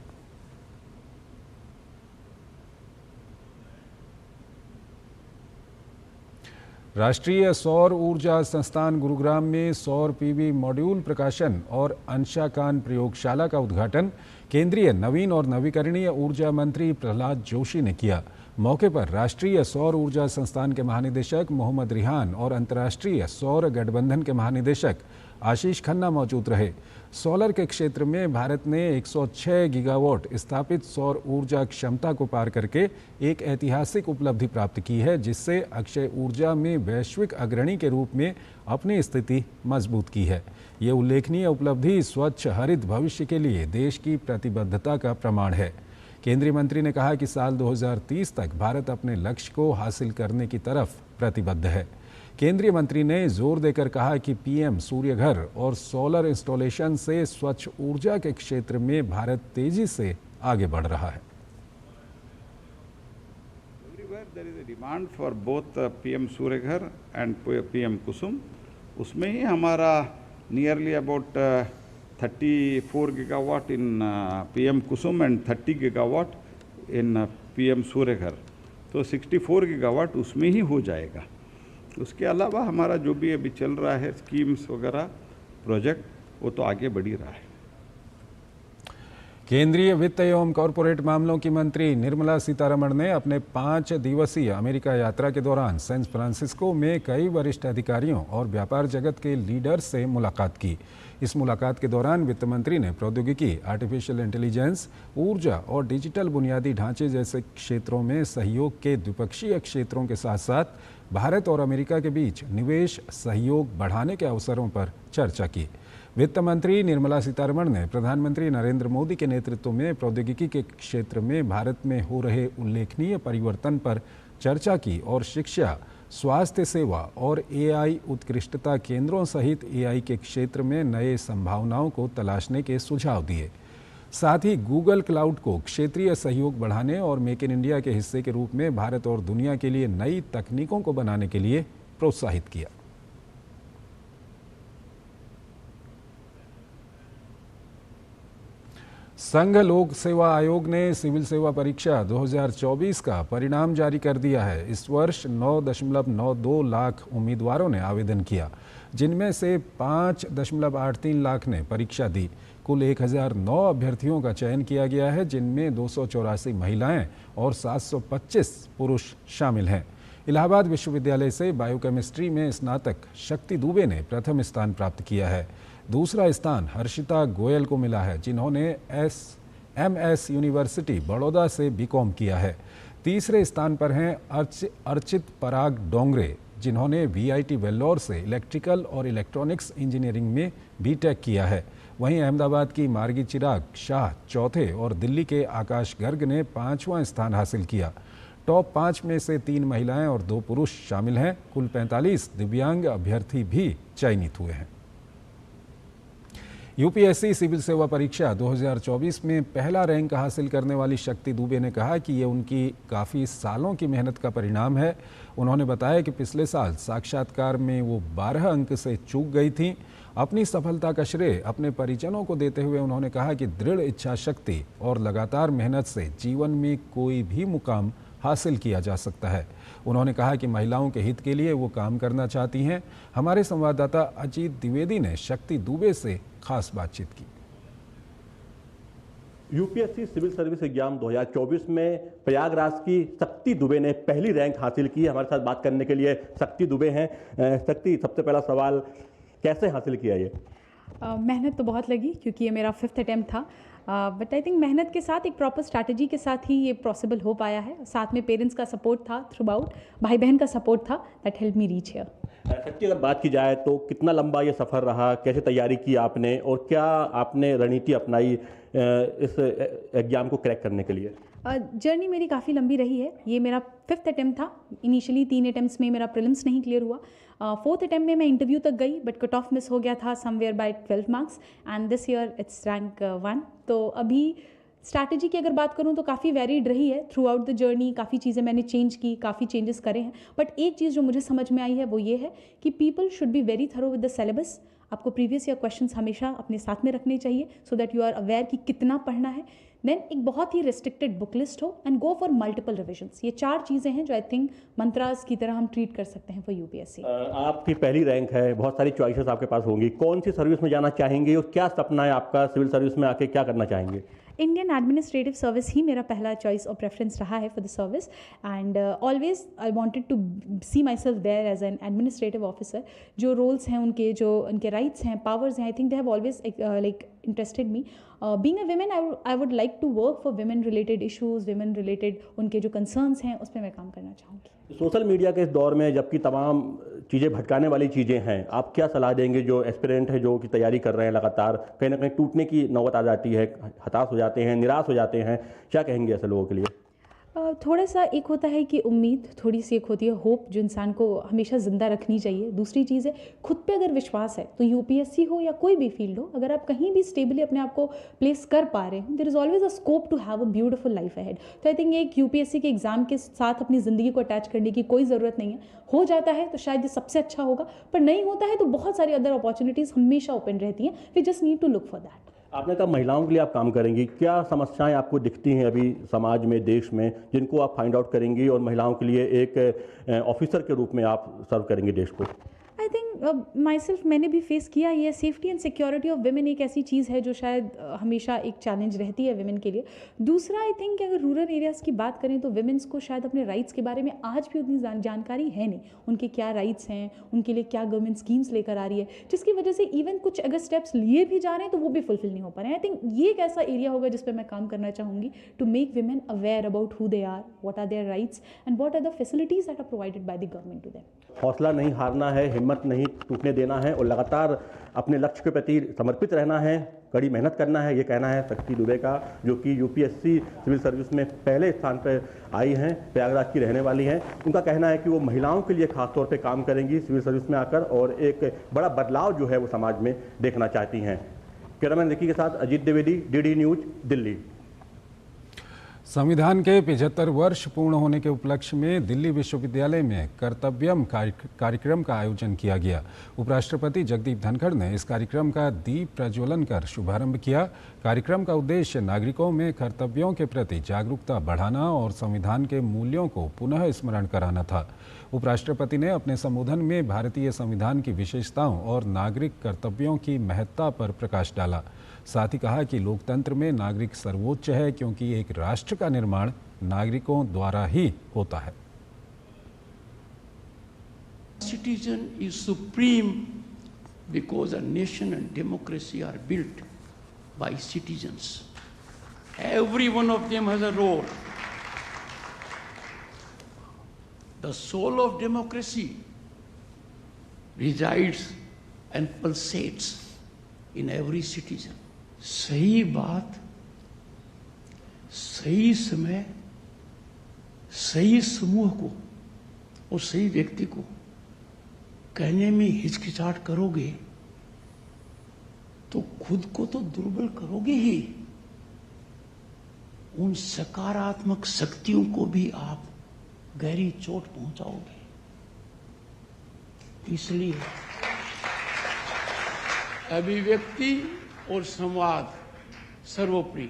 राष्ट्रीय सौर ऊर्जा संस्थान गुरुग्राम में सौर PV मॉड्यूल प्रकाशन और अंशाकान प्रयोगशाला का उद्घाटन केंद्रीय नवीन और नवीकरणीय ऊर्जा मंत्री प्रहलाद जोशी ने किया। मौके पर राष्ट्रीय सौर ऊर्जा संस्थान के महानिदेशक मोहम्मद रिहान और अंतर्राष्ट्रीय सौर गठबंधन के महानिदेशक आशीष खन्ना मौजूद रहे। सोलर के क्षेत्र में भारत ने 106 गीगावाट स्थापित सौर ऊर्जा क्षमता को पार करके एक ऐतिहासिक उपलब्धि प्राप्त की है, जिससे अक्षय ऊर्जा में वैश्विक अग्रणी के रूप में अपनी स्थिति मजबूत की है। ये उल्लेखनीय उपलब्धि स्वच्छ हरित भविष्य के लिए देश की प्रतिबद्धता का प्रमाण है। केंद्रीय मंत्री ने कहा कि साल 2030 तक भारत अपने लक्ष्य को हासिल करने की तरफ प्रतिबद्ध है। केंद्रीय मंत्री ने जोर देकर कहा कि PM सूर्य घर और सोलर इंस्टॉलेशन से स्वच्छ ऊर्जा के क्षेत्र में भारत तेजी से आगे बढ़ रहा है। There is a demand for both PM Surya Ghar and PM Kusum. उसमें ही हमारा nearly about 34 gigawatt in PM Kusum and 30 gigawatt in PM Surya Ghar. तो 64 gigawatt उसमें ही हो जाएगा। उसके अलावा हमारा जो भी अभी चल रहा है स्कीम्स वगैरह प्रोजेक्ट, वो तो आगे बढ़ ही रहा है। केंद्रीय वित्त एवं कॉरपोरेट मामलों की मंत्री निर्मला सीतारमण ने अपने 5 दिवसीय अमेरिका यात्रा के दौरान सैन फ्रांसिस्को में कई वरिष्ठ अधिकारियों और व्यापार जगत के लीडर से मुलाकात की। इस मुलाकात के दौरान वित्त मंत्री ने प्रौद्योगिकी, आर्टिफिशियल इंटेलिजेंस, ऊर्जा और डिजिटल बुनियादी ढांचे जैसे क्षेत्रों में सहयोग के द्विपक्षीय क्षेत्रों के साथ साथ भारत और अमेरिका के बीच निवेश सहयोग बढ़ाने के अवसरों पर चर्चा की। वित्त मंत्री निर्मला सीतारमण ने प्रधानमंत्री नरेंद्र मोदी के नेतृत्व में प्रौद्योगिकी के क्षेत्र में भारत में हो रहे उल्लेखनीय परिवर्तन पर चर्चा की और शिक्षा, स्वास्थ्य सेवा और AI उत्कृष्टता केंद्रों सहित AI के क्षेत्र में नए संभावनाओं को तलाशने के सुझाव दिए। साथ ही गूगल क्लाउड को क्षेत्रीय सहयोग बढ़ाने और मेक इन इंडिया के हिस्से के रूप में भारत और दुनिया के लिए नई तकनीकों को बनाने के लिए प्रोत्साहित किया। संघ लोक सेवा आयोग ने सिविल सेवा परीक्षा 2024 का परिणाम जारी कर दिया है। इस वर्ष 9.92 लाख उम्मीदवारों ने आवेदन किया, जिनमें से 5.83 लाख ने परीक्षा दी। कुल 1009 अभ्यर्थियों का चयन किया गया है, जिनमें 284 महिलाएं और 725 पुरुष शामिल हैं। इलाहाबाद विश्वविद्यालय से बायोकेमिस्ट्री में स्नातक शक्ति दुबे ने प्रथम स्थान प्राप्त किया है। दूसरा स्थान हर्षिता गोयल को मिला है, जिन्होंने MS यूनिवर्सिटी बड़ौदा से BCom किया है। तीसरे स्थान पर हैं अर्चित पराग डोंगरे, जिन्होंने VIT वेल्लोर से इलेक्ट्रिकल और इलेक्ट्रॉनिक्स इंजीनियरिंग में BTech किया है। वहीं अहमदाबाद की मार्गी चिराग शाह चौथे और दिल्ली के आकाश गर्ग ने 5वां स्थान हासिल किया। टॉप 5 में से 3 महिलाएं और 2 पुरुष शामिल हैं। कुल 45 दिव्यांग अभ्यर्थी भी चयनित हुए हैं। UPSC सिविल सेवा परीक्षा 2024 में पहला रैंक हासिल करने वाली शक्ति दुबे ने कहा कि ये उनकी काफ़ी सालों की मेहनत का परिणाम है। उन्होंने बताया कि पिछले साल साक्षात्कार में वो 12 अंक से चूक गई थीं। अपनी सफलता का श्रेय अपने परिजनों को देते हुए उन्होंने कहा कि दृढ़ इच्छा शक्ति और लगातार मेहनत से जीवन में कोई भी मुकाम हासिल किया जा सकता है। उन्होंने कहा कि महिलाओं के हित के लिए वो काम करना चाहती हैं। हमारे संवाददाता अजीत द्विवेदी ने शक्ति दुबे से खास बातचीत की। UPSC सिविल सर्विस एग्जाम 2024 में प्रयागराज की शक्ति दुबे ने पहली रैंक हासिल की। हमारे साथ बात करने के लिए शक्ति दुबे हैं। शक्ति, सबसे पहला सवाल, कैसे हासिल किया ये? मेहनत तो बहुत लगी क्योंकि ये मेरा 5th अटैम्प्ट था, बट आई थिंक मेहनत के साथ एक प्रॉपर स्ट्रैटेजी के साथ ही ये पॉसिबल हो पाया है। साथ में पेरेंट्स का सपोर्ट था थ्रू आउट, भाई बहन का सपोर्ट था, that help me reach here. सच्ची अगर बात की जाए तो कितना लंबा ये सफ़र रहा, कैसे तैयारी की आपने और क्या आपने रणनीति अपनाई इस एग्जाम को क्रैक करने के लिए? जर्नी मेरी काफ़ी लंबी रही है। ये मेरा 5th अटैम्प्ट था। इनिशियली 3 अटैम्प्ट्स में मेरा प्रीलिम्स नहीं क्लियर हुआ। 4th अटैम्प्ट में मैं इंटरव्यू तक गई बट कट ऑफ मिस हो गया था somewhere by 12 marks and this year it's rank 1। तो अभी स्ट्रैटेजी की अगर बात करूँ तो काफ़ी वेरिड रही है थ्रू आउट द जर्नी। काफ़ी चीज़ें मैंने चेंज की, काफ़ी चेंजेस करे हैं, बट एक चीज़ जो मुझे समझ में आई है वो ये है कि people should be very thorough with the syllabus. आपको प्रीवियस ईयर क्वेश्चंस हमेशा अपने साथ में रखने चाहिए so that you are aware कि कितना पढ़ना है। देन एक बहुत ही रिस्ट्रिक्टेड बुक लिस्ट हो and go for multiple revisions. ये 4 चीज़ें हैं जो आई थिंक मंत्रास की तरह हम ट्रीट कर सकते हैं फॉर यूपीएससी। आपकी पहली रैंक है, बहुत सारी चॉइसेस आपके पास होंगी, कौन सी सर्विस में जाना चाहेंगे और क्या सपना है आपका? सिविल सर्विस में आके क्या करना चाहेंगे? इंडियन एडमिनिस्ट्रेटिव सर्विस ही मेरा पहला चॉइस और प्रेफरेंस रहा है for the service and always I wanted to see myself there as an administrative officer. जो रोल्स हैं उनके, जो उनके राइट्स हैं, पावर्स हैं, I think they have always like interested me. Being a women I would like to work for women related issues, women related उनके जो concerns हैं उस पर मैं काम करना चाहूँगी। सोशल मीडिया के इस दौर में जबकि तमाम चीज़ें भटकाने वाली चीज़ें हैं, आप क्या सलाह देंगे जो एस्पिरेंट है, जो कि तैयारी कर रहे हैं, लगातार कहीं ना कहीं टूटने की नौबत आ जाती है, हताश हो जाते हैं, निराश हो जाते हैं, क्या कहेंगे ऐसे लोगों के लिए? थोड़ा सा एक होता है कि उम्मीद, थोड़ी सी एक होती है होप जो इंसान को हमेशा ज़िंदा रखनी चाहिए। दूसरी चीज़ है खुद पे अगर विश्वास है तो यूपीएससी हो या कोई भी फील्ड हो, अगर आप कहीं भी स्टेबली अपने आप को प्लेस कर पा रहे हो, there is always a scope to have a beautiful life ahead. तो आई थिंक एक यूपीएससी के एग्जाम के साथ अपनी ज़िंदगी को अटैच करने की कोई ज़रूरत नहीं है। हो जाता है तो शायद ये सबसे अच्छा होगा, पर नहीं होता है तो बहुत सारी अदर अपॉर्चुनिटीज़ हमेशा ओपन रहती हैं। We just need to look for that. आपने कहा महिलाओं के लिए आप काम करेंगी, क्या समस्याएं आपको दिखती हैं अभी समाज में, देश में, जिनको आप फाइंड आउट करेंगी और महिलाओं के लिए एक ऑफिसर के रूप में आप सर्व करेंगे देश को? आई थिंक माई सेल्फ मैंने भी फेस किया ये। Safety and security of women एक ऐसी चीज़ है जो शायद हमेशा एक चैलेंज रहती है विमेन के लिए। दूसरा आई थिंक अगर रूरल एरियाज़ की बात करें तो विमेंस को शायद अपने राइट्स के बारे में आज भी उतनी जानकारी है नहीं, उनके क्या राइट्स हैं, उनके लिए क्या गवर्नमेंट स्कीम्स लेकर आ रही है, जिसकी वजह से इवन कुछ अगर स्टेप्स लिए भी जा रहे हैं तो वो भी फुलफिल नहीं हो पा रहे हैं। आई थिंक ये एक ऐसा एरिया होगा जिस पर मैं काम करना चाहूँगी to make women aware about who they are, what are their rights and what are the facilities that are provided by the government to them. हौसला नहीं हारना है, हिम्मत नहीं टूटने देना है और लगातार अपने लक्ष्य के प्रति समर्पित रहना है, कड़ी मेहनत करना है, ये कहना है शक्ति दुबे का, जो कि यूपीएससी सिविल सर्विस में पहले स्थान पर आई हैं, प्रयागराज की रहने वाली हैं। उनका कहना है कि वो महिलाओं के लिए खासतौर पे काम करेंगी सिविल सर्विस में आकर और एक बड़ा बदलाव जो है वो समाज में देखना चाहती हैं। कैमरामैन रिकी के साथ अजीत द्विवेदी, डीडी न्यूज, दिल्ली। संविधान के 75 वर्ष पूर्ण होने के उपलक्ष्य में दिल्ली विश्वविद्यालय में कर्तव्यम कार्यक्रम का आयोजन किया गया। उपराष्ट्रपति जगदीप धनखड़ ने इस कार्यक्रम का दीप प्रज्वलन कर शुभारंभ किया। कार्यक्रम का उद्देश्य नागरिकों में कर्तव्यों के प्रति जागरूकता बढ़ाना और संविधान के मूल्यों को पुनः स्मरण कराना था। उपराष्ट्रपति ने अपने संबोधन में भारतीय संविधान की विशेषताओं और नागरिक कर्तव्यों की महत्ता पर प्रकाश डाला। साथ ही कहा कि लोकतंत्र में नागरिक सर्वोच्च है क्योंकि एक राष्ट्र का निर्माण नागरिकों द्वारा ही होता है। Citizen is supreme because a nation and democracy are built by citizens. Every one of them has a role. The soul of democracy resides and pulsates in every citizen. सही बात, सही समय, सही समूह को और सही व्यक्ति को कहने में हिचकिचाहट करोगे तो खुद को तो दुर्बल करोगे ही, उन सकारात्मक शक्तियों को भी आप गहरी चोट पहुंचाओगे। इसलिए अभिव्यक्ति और संवाद सर्वोपरि।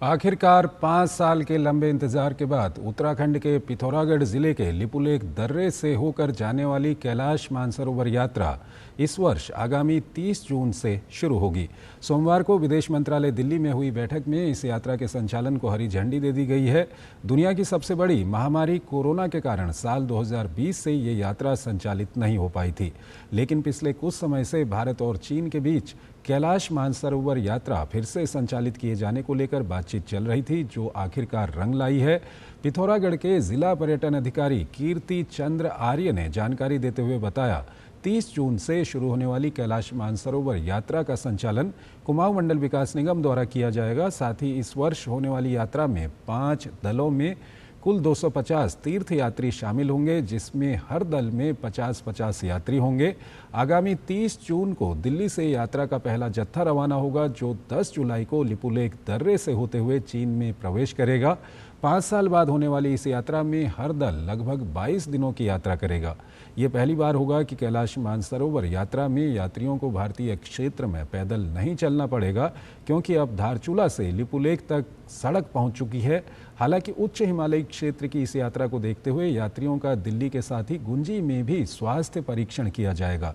आखिरकार 5 साल के लंबे इंतजार के बाद उत्तराखंड के पिथौरागढ़ जिले के लिपुलेख दर्रे से होकर जाने वाली कैलाश मानसरोवर यात्रा इस वर्ष आगामी 30 जून से शुरू होगी। सोमवार को विदेश मंत्रालय दिल्ली में हुई बैठक में इस यात्रा के संचालन को हरी झंडी दे दी गई है। दुनिया की सबसे बड़ी महामारी कोरोना के कारण साल 2020 से ये यात्रा संचालित नहीं हो पाई थी, लेकिन पिछले कुछ समय से भारत और चीन के बीच कैलाश मानसरोवर यात्रा फिर से संचालित किए जाने को लेकर बातचीत चल रही थी, जो आखिरकार रंग लाई है। पिथौरागढ़ के जिला पर्यटन अधिकारी कीर्ति चंद्र आर्य ने जानकारी देते हुए बताया, 30 जून से शुरू होने वाली कैलाश मानसरोवर यात्रा का संचालन कुमाऊं मंडल विकास निगम द्वारा किया जाएगा। साथ ही इस वर्ष होने वाली यात्रा में 5 दलों में कुल 250 तीर्थ यात्री शामिल होंगे, जिसमें हर दल में 50-50 यात्री होंगे। आगामी 30 जून को दिल्ली से यात्रा का पहला जत्था रवाना होगा, जो 10 जुलाई को लिपुलेख दर्रे से होते हुए चीन में प्रवेश करेगा। 5 साल बाद होने वाली इस यात्रा में हर दल लगभग 22 दिनों की यात्रा करेगा। ये पहली बार होगा कि कैलाश मानसरोवर यात्रा में यात्रियों को भारतीय क्षेत्र में पैदल नहीं चलना पड़ेगा, क्योंकि अब धारचूला से लिपुलेख तक सड़क पहुंच चुकी है। हालांकि उच्च हिमालयी क्षेत्र की इस यात्रा को देखते हुए यात्रियों का दिल्ली के साथ ही गुंजी में भी स्वास्थ्य परीक्षण किया जाएगा।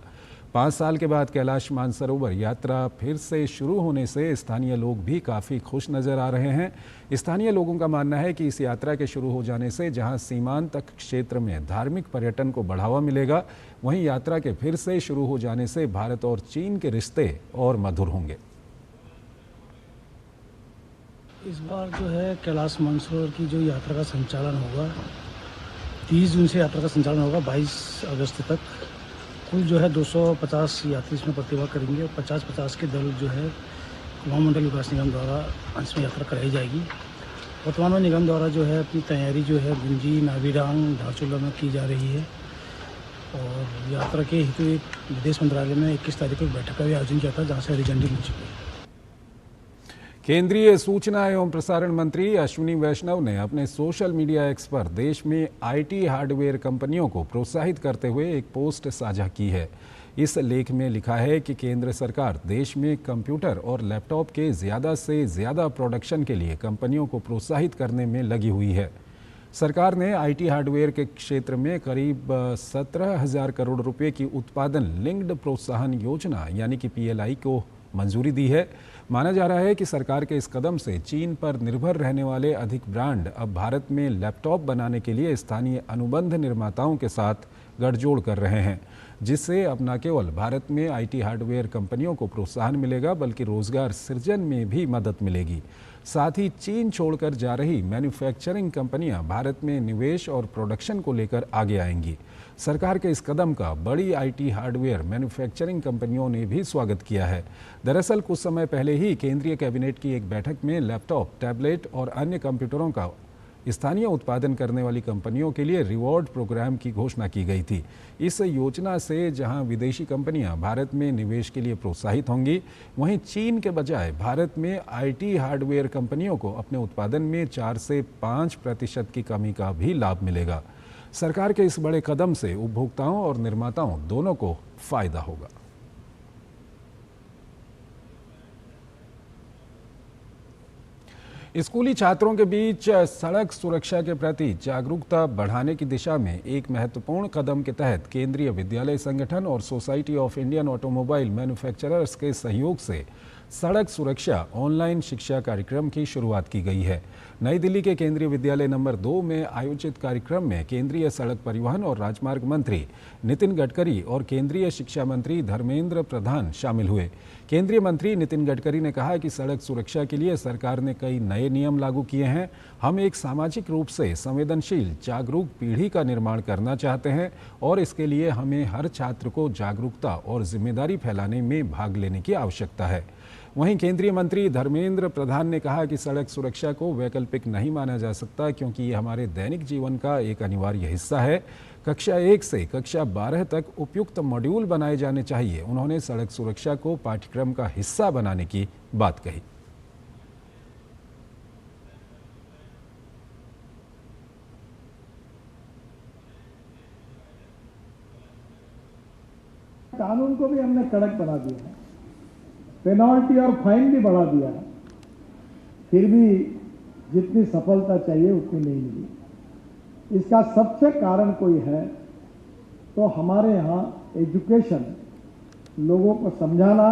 5 साल के बाद कैलाश मानसरोवर यात्रा फिर से शुरू होने से स्थानीय लोग भी काफ़ी खुश नज़र आ रहे हैं। स्थानीय लोगों का मानना है कि इस यात्रा के शुरू हो जाने से जहां सीमांत क्षेत्र में धार्मिक पर्यटन को बढ़ावा मिलेगा, वहीं यात्रा के फिर से शुरू हो जाने से भारत और चीन के रिश्ते और मधुर होंगे। इस बार जो है कैलाश मानसरोवर की जो यात्रा का संचालन होगा, 30 जून से यात्रा का संचालन होगा 22 अगस्त तक। कुल जो है 250 यात्री इसमें प्रतिभाग करेंगे और 50-50 के दल जो है कुमाऊं मंडल विकास निगम द्वारा इसमें यात्रा कराई जाएगी। वर्तमान में निगम द्वारा जो है अपनी तैयारी जो है गुंजी, नावीडांग, धारचूला में की जा रही है और यात्रा के हेतु एक विदेश मंत्रालय में 21 तारीख को एक बैठक का भी आयोजन किया था, जहाँ से हरी झंडी मिल चुकी है। केंद्रीय सूचना एवं प्रसारण मंत्री अश्विनी वैष्णव ने अपने सोशल मीडिया एक्स पर देश में आईटी हार्डवेयर कंपनियों को प्रोत्साहित करते हुए एक पोस्ट साझा की है। इस लेख में लिखा है कि केंद्र सरकार देश में कंप्यूटर और लैपटॉप के ज़्यादा से ज़्यादा प्रोडक्शन के लिए कंपनियों को प्रोत्साहित करने में लगी हुई है। सरकार ने आईटी हार्डवेयर के क्षेत्र में करीब 17,000 करोड़ रुपए की उत्पादन लिंक्ड प्रोत्साहन योजना यानी कि PLI को मंजूरी दी है। माना जा रहा है कि सरकार के इस कदम से चीन पर निर्भर रहने वाले अधिक ब्रांड अब भारत में लैपटॉप बनाने के लिए स्थानीय अनुबंध निर्माताओं के साथ गठजोड़ कर रहे हैं, जिससे अब न केवल भारत में आईटी हार्डवेयर कंपनियों को प्रोत्साहन मिलेगा, बल्कि रोजगार सृजन में भी मदद मिलेगी। साथ ही चीन छोड़कर जा रही मैन्युफैक्चरिंग कंपनियां भारत में निवेश और प्रोडक्शन को लेकर आगे आएंगी। सरकार के इस कदम का बड़ी आईटी हार्डवेयर मैन्युफैक्चरिंग कंपनियों ने भी स्वागत किया है। दरअसल कुछ समय पहले ही केंद्रीय कैबिनेट की एक बैठक में लैपटॉप, टैबलेट और अन्य कंप्यूटरों का स्थानीय उत्पादन करने वाली कंपनियों के लिए रिवॉर्ड प्रोग्राम की घोषणा की गई थी। इस योजना से जहां विदेशी कंपनियां भारत में निवेश के लिए प्रोत्साहित होंगी, वहीं चीन के बजाय भारत में आईटी हार्डवेयर कंपनियों को अपने उत्पादन में 4 से 5% की कमी का भी लाभ मिलेगा। सरकार के इस बड़े कदम से उपभोक्ताओं और निर्माताओं दोनों को फायदा होगा। स्कूली छात्रों के बीच सड़क सुरक्षा के प्रति जागरूकता बढ़ाने की दिशा में एक महत्वपूर्ण कदम के तहत केंद्रीय विद्यालय संगठन और society of Indian automobile manufacturers के सहयोग से सड़क सुरक्षा ऑनलाइन शिक्षा कार्यक्रम की शुरुआत की गई है। नई दिल्ली के केंद्रीय विद्यालय नंबर 2 में आयोजित कार्यक्रम में केंद्रीय सड़क परिवहन और राजमार्ग मंत्री नितिन गडकरी और केंद्रीय शिक्षा मंत्री धर्मेंद्र प्रधान शामिल हुए। केंद्रीय मंत्री नितिन गडकरी ने कहा कि सड़क सुरक्षा के लिए सरकार ने कई नए नियम लागू किए हैं। हम एक सामाजिक रूप से संवेदनशील, जागरूक पीढ़ी का निर्माण करना चाहते हैं और इसके लिए हमें हर छात्र को जागरूकता और जिम्मेदारी फैलाने में भाग लेने की आवश्यकता है। वहीं केंद्रीय मंत्री धर्मेंद्र प्रधान ने कहा कि सड़क सुरक्षा को वैकल्पिक नहीं माना जा सकता, क्योंकि ये हमारे दैनिक जीवन का एक अनिवार्य हिस्सा है। कक्षा 1 से कक्षा 12 तक उपयुक्त मॉड्यूल बनाए जाने चाहिए। उन्होंने सड़क सुरक्षा को पाठ्यक्रम का हिस्सा बनाने की बात कही। कानून को भी हमने कड़क बना दिया है, पेनल्टी और फाइन भी बढ़ा दिया है। फिर भी जितनी सफलता चाहिए उतनी नहीं मिली। इसका सबसे कारण कोई है तो हमारे यहाँ एजुकेशन, लोगों को समझाना,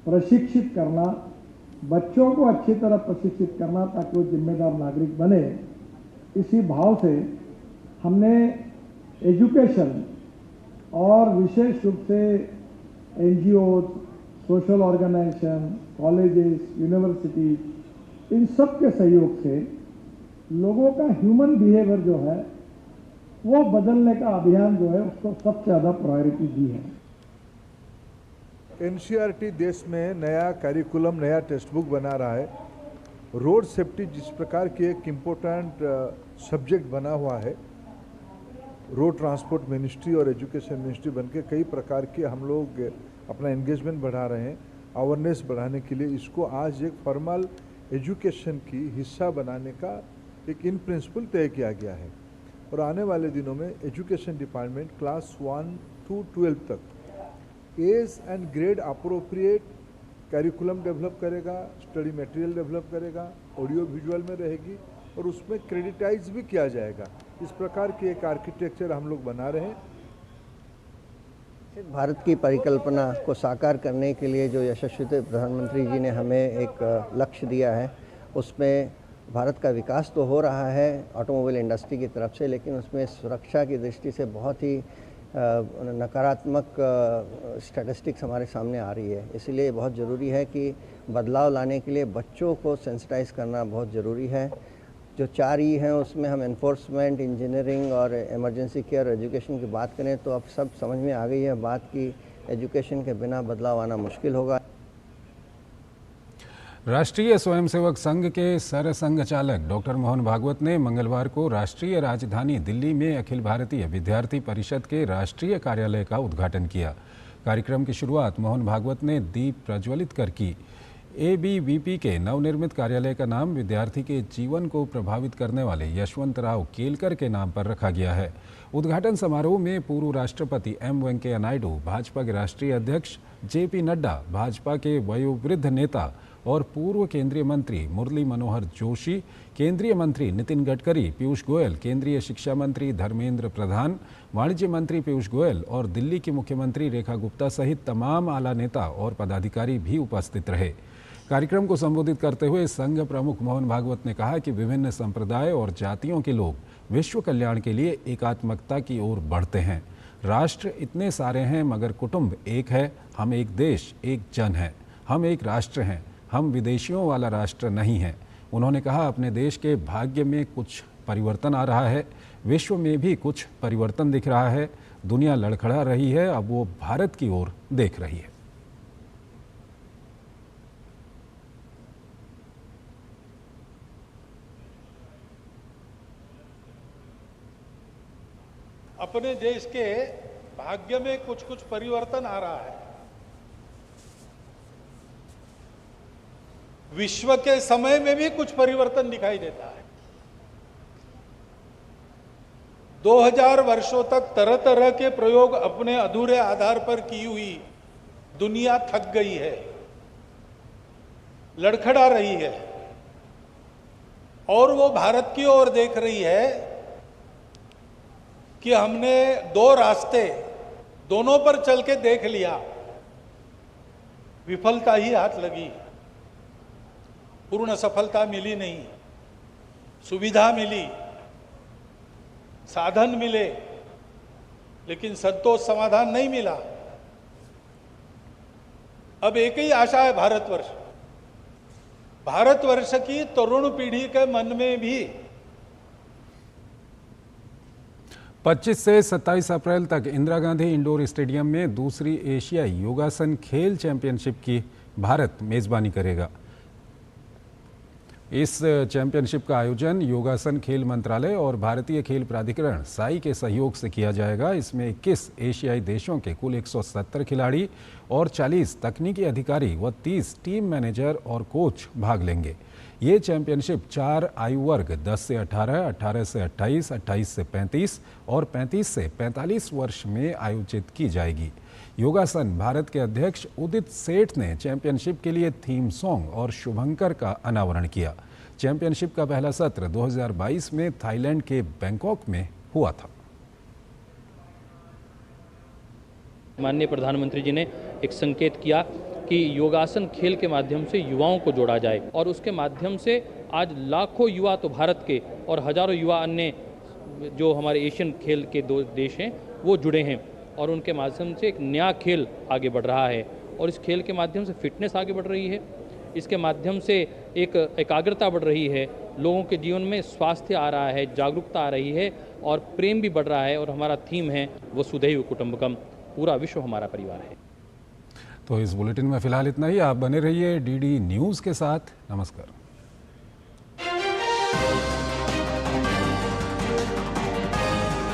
प्रशिक्षित करना, बच्चों को अच्छी तरह प्रशिक्षित करना ताकि वो जिम्मेदार नागरिक बने, इसी भाव से हमने एजुकेशन और विशेष रूप से NGO, social organisation, colleges, university, इन सब के सहयोग से लोगों का ह्यूमन बिहेवियर जो है वो बदलने का अभियान जो है उसको सबसे ज़्यादा प्रायोरिटी दी है। एनसीईआरटी देश में नया करिकुलम, नया टेक्स्ट बुक बना रहा है। रोड सेफ्टी जिस प्रकार की एक इम्पोर्टेंट सब्जेक्ट बना हुआ है, रोड ट्रांसपोर्ट मिनिस्ट्री और एजुकेशन मिनिस्ट्री बनके कई प्रकार के हम लोग अपना एंगेजमेंट बढ़ा रहे हैं अवेयरनेस बढ़ाने के लिए। इसको आज एक फॉर्मल एजुकेशन की हिस्सा बनाने का एक इन प्रिंसिपल तय किया गया है और आने वाले दिनों में एजुकेशन डिपार्टमेंट क्लास 1 to 12 तक age and grade appropriate curriculum develop करेगा, स्टडी मटेरियल डेवलप करेगा, ऑडियो विजुअल में रहेगी और उसमें क्रेडिटाइज भी किया जाएगा। इस प्रकार की एक आर्किटेक्चर हम लोग बना रहे हैं। भारत की परिकल्पना को साकार करने के लिए जो यशस्वी प्रधानमंत्री जी ने हमें एक लक्ष्य दिया है, उसमें भारत का विकास तो हो रहा है ऑटोमोबाइल इंडस्ट्री की तरफ से, लेकिन उसमें सुरक्षा की दृष्टि से बहुत ही नकारात्मक स्टैटिस्टिक्स हमारे सामने आ रही है। इसलिए बहुत ज़रूरी है कि बदलाव लाने के लिए बच्चों को सेंसिटाइज करना बहुत ज़रूरी है। जो 4 ई हैं उसमें हम एनफोर्समेंट, इंजीनियरिंग और इमरजेंसी केयर, एजुकेशन की बात करें तो अब सब समझ में आ गई है बात कि एजुकेशन के बिना बदलाव आना मुश्किल होगा। राष्ट्रीय स्वयंसेवक संघ के सरसंघ चालक डॉक्टर मोहन भागवत ने मंगलवार को राष्ट्रीय राजधानी दिल्ली में अखिल भारतीय विद्यार्थी परिषद के राष्ट्रीय कार्यालय का उद्घाटन किया। कार्यक्रम की शुरुआत मोहन भागवत ने दीप प्रज्वलित कर की। ABVP के नवनिर्मित कार्यालय का नाम विद्यार्थी के जीवन को प्रभावित करने वाले यशवंतराव केलकर के नाम पर रखा गया है। उद्घाटन समारोह में पूर्व राष्ट्रपति M वेंकैया नायडू, भाजपा के राष्ट्रीय अध्यक्ष JP नड्डा, भाजपा के वयोवृद्ध नेता और पूर्व केंद्रीय मंत्री मुरली मनोहर जोशी, केंद्रीय मंत्री नितिन गडकरी, पीयूष गोयल, केंद्रीय शिक्षा मंत्री धर्मेंद्र प्रधान, वाणिज्य मंत्री पीयूष गोयल और दिल्ली की मुख्यमंत्री रेखा गुप्ता सहित तमाम आला नेता और पदाधिकारी भी उपस्थित रहे। कार्यक्रम को संबोधित करते हुए संघ प्रमुख मोहन भागवत ने कहा कि विभिन्न संप्रदाय और जातियों के लोग विश्व कल्याण के लिए एकात्मकता की ओर बढ़ते हैं। राष्ट्र इतने सारे हैं मगर कुटुंब एक है। हम एक देश, एक जन है। हम एक राष्ट्र हैं। हम विदेशियों वाला राष्ट्र नहीं हैं। उन्होंने कहा अपने देश के भाग्य में कुछ परिवर्तन आ रहा है, विश्व में भी कुछ परिवर्तन दिख रहा है। दुनिया लड़खड़ा रही है, अब वो भारत की ओर देख रही है। अपने देश के भाग्य में कुछ कुछ परिवर्तन आ रहा है। विश्व के समय में भी कुछ परिवर्तन दिखाई देता है। 2000 वर्षों तक तरह तरह के प्रयोग अपने अधूरे आधार पर की हुई दुनिया थक गई है, लड़खड़ा रही है और वो भारत की ओर देख रही है कि हमने 2 रास्ते, दोनों पर चल के देख लिया, विफलता ही हाथ लगी, पूर्ण सफलता मिली नहीं। सुविधा मिली, साधन मिले, लेकिन संतोष समाधान नहीं मिला। अब एक ही आशा है भारतवर्ष। भारतवर्ष की तरुण पीढ़ी के मन में भी 25 से 27 अप्रैल तक इंदिरा गांधी इंडोर स्टेडियम में दूसरी एशियाई योगासन खेल चैंपियनशिप की भारत मेजबानी करेगा। इस चैंपियनशिप का आयोजन योगासन खेल मंत्रालय और भारतीय खेल प्राधिकरण साई के सहयोग से किया जाएगा। इसमें 21 एशियाई देशों के कुल 170 खिलाड़ी और 40 तकनीकी अधिकारी व 30 टीम मैनेजर और कोच भाग लेंगे। ये चैंपियनशिप 4 आयु वर्ग 10 से 18, 18 से 28, 28 से 35 और 35 से 45 वर्ष में आयोजित की जाएगी। योगासन भारत के अध्यक्ष उदित सेठ ने चैंपियनशिप के लिए थीम सॉन्ग और शुभंकर का अनावरण किया। चैंपियनशिप का पहला सत्र 2022 में थाईलैंड के बैंकॉक में हुआ था। माननीय प्रधानमंत्री जी ने एक संकेत किया कि योगासन खेल के माध्यम से युवाओं को जोड़ा जाए और उसके माध्यम से आज लाखों युवा तो भारत के और हजारों युवा अन्य जो हमारे एशियन खेल के दो देश हैं वो जुड़े हैं और उनके माध्यम से एक नया खेल आगे बढ़ रहा है और इस खेल के माध्यम से फिटनेस आगे बढ़ रही है, इसके माध्यम से एक एकाग्रता बढ़ रही है, लोगों के जीवन में स्वास्थ्य आ रहा है, जागरूकता आ रही है और प्रेम भी बढ़ रहा है और हमारा थीम है वसुधैव कुटुंबकम, पूरा विश्व हमारा परिवार है। तो इस बुलेटिन में फिलहाल इतना ही। आप बने रहिए डीडी न्यूज़ के साथ। नमस्कार।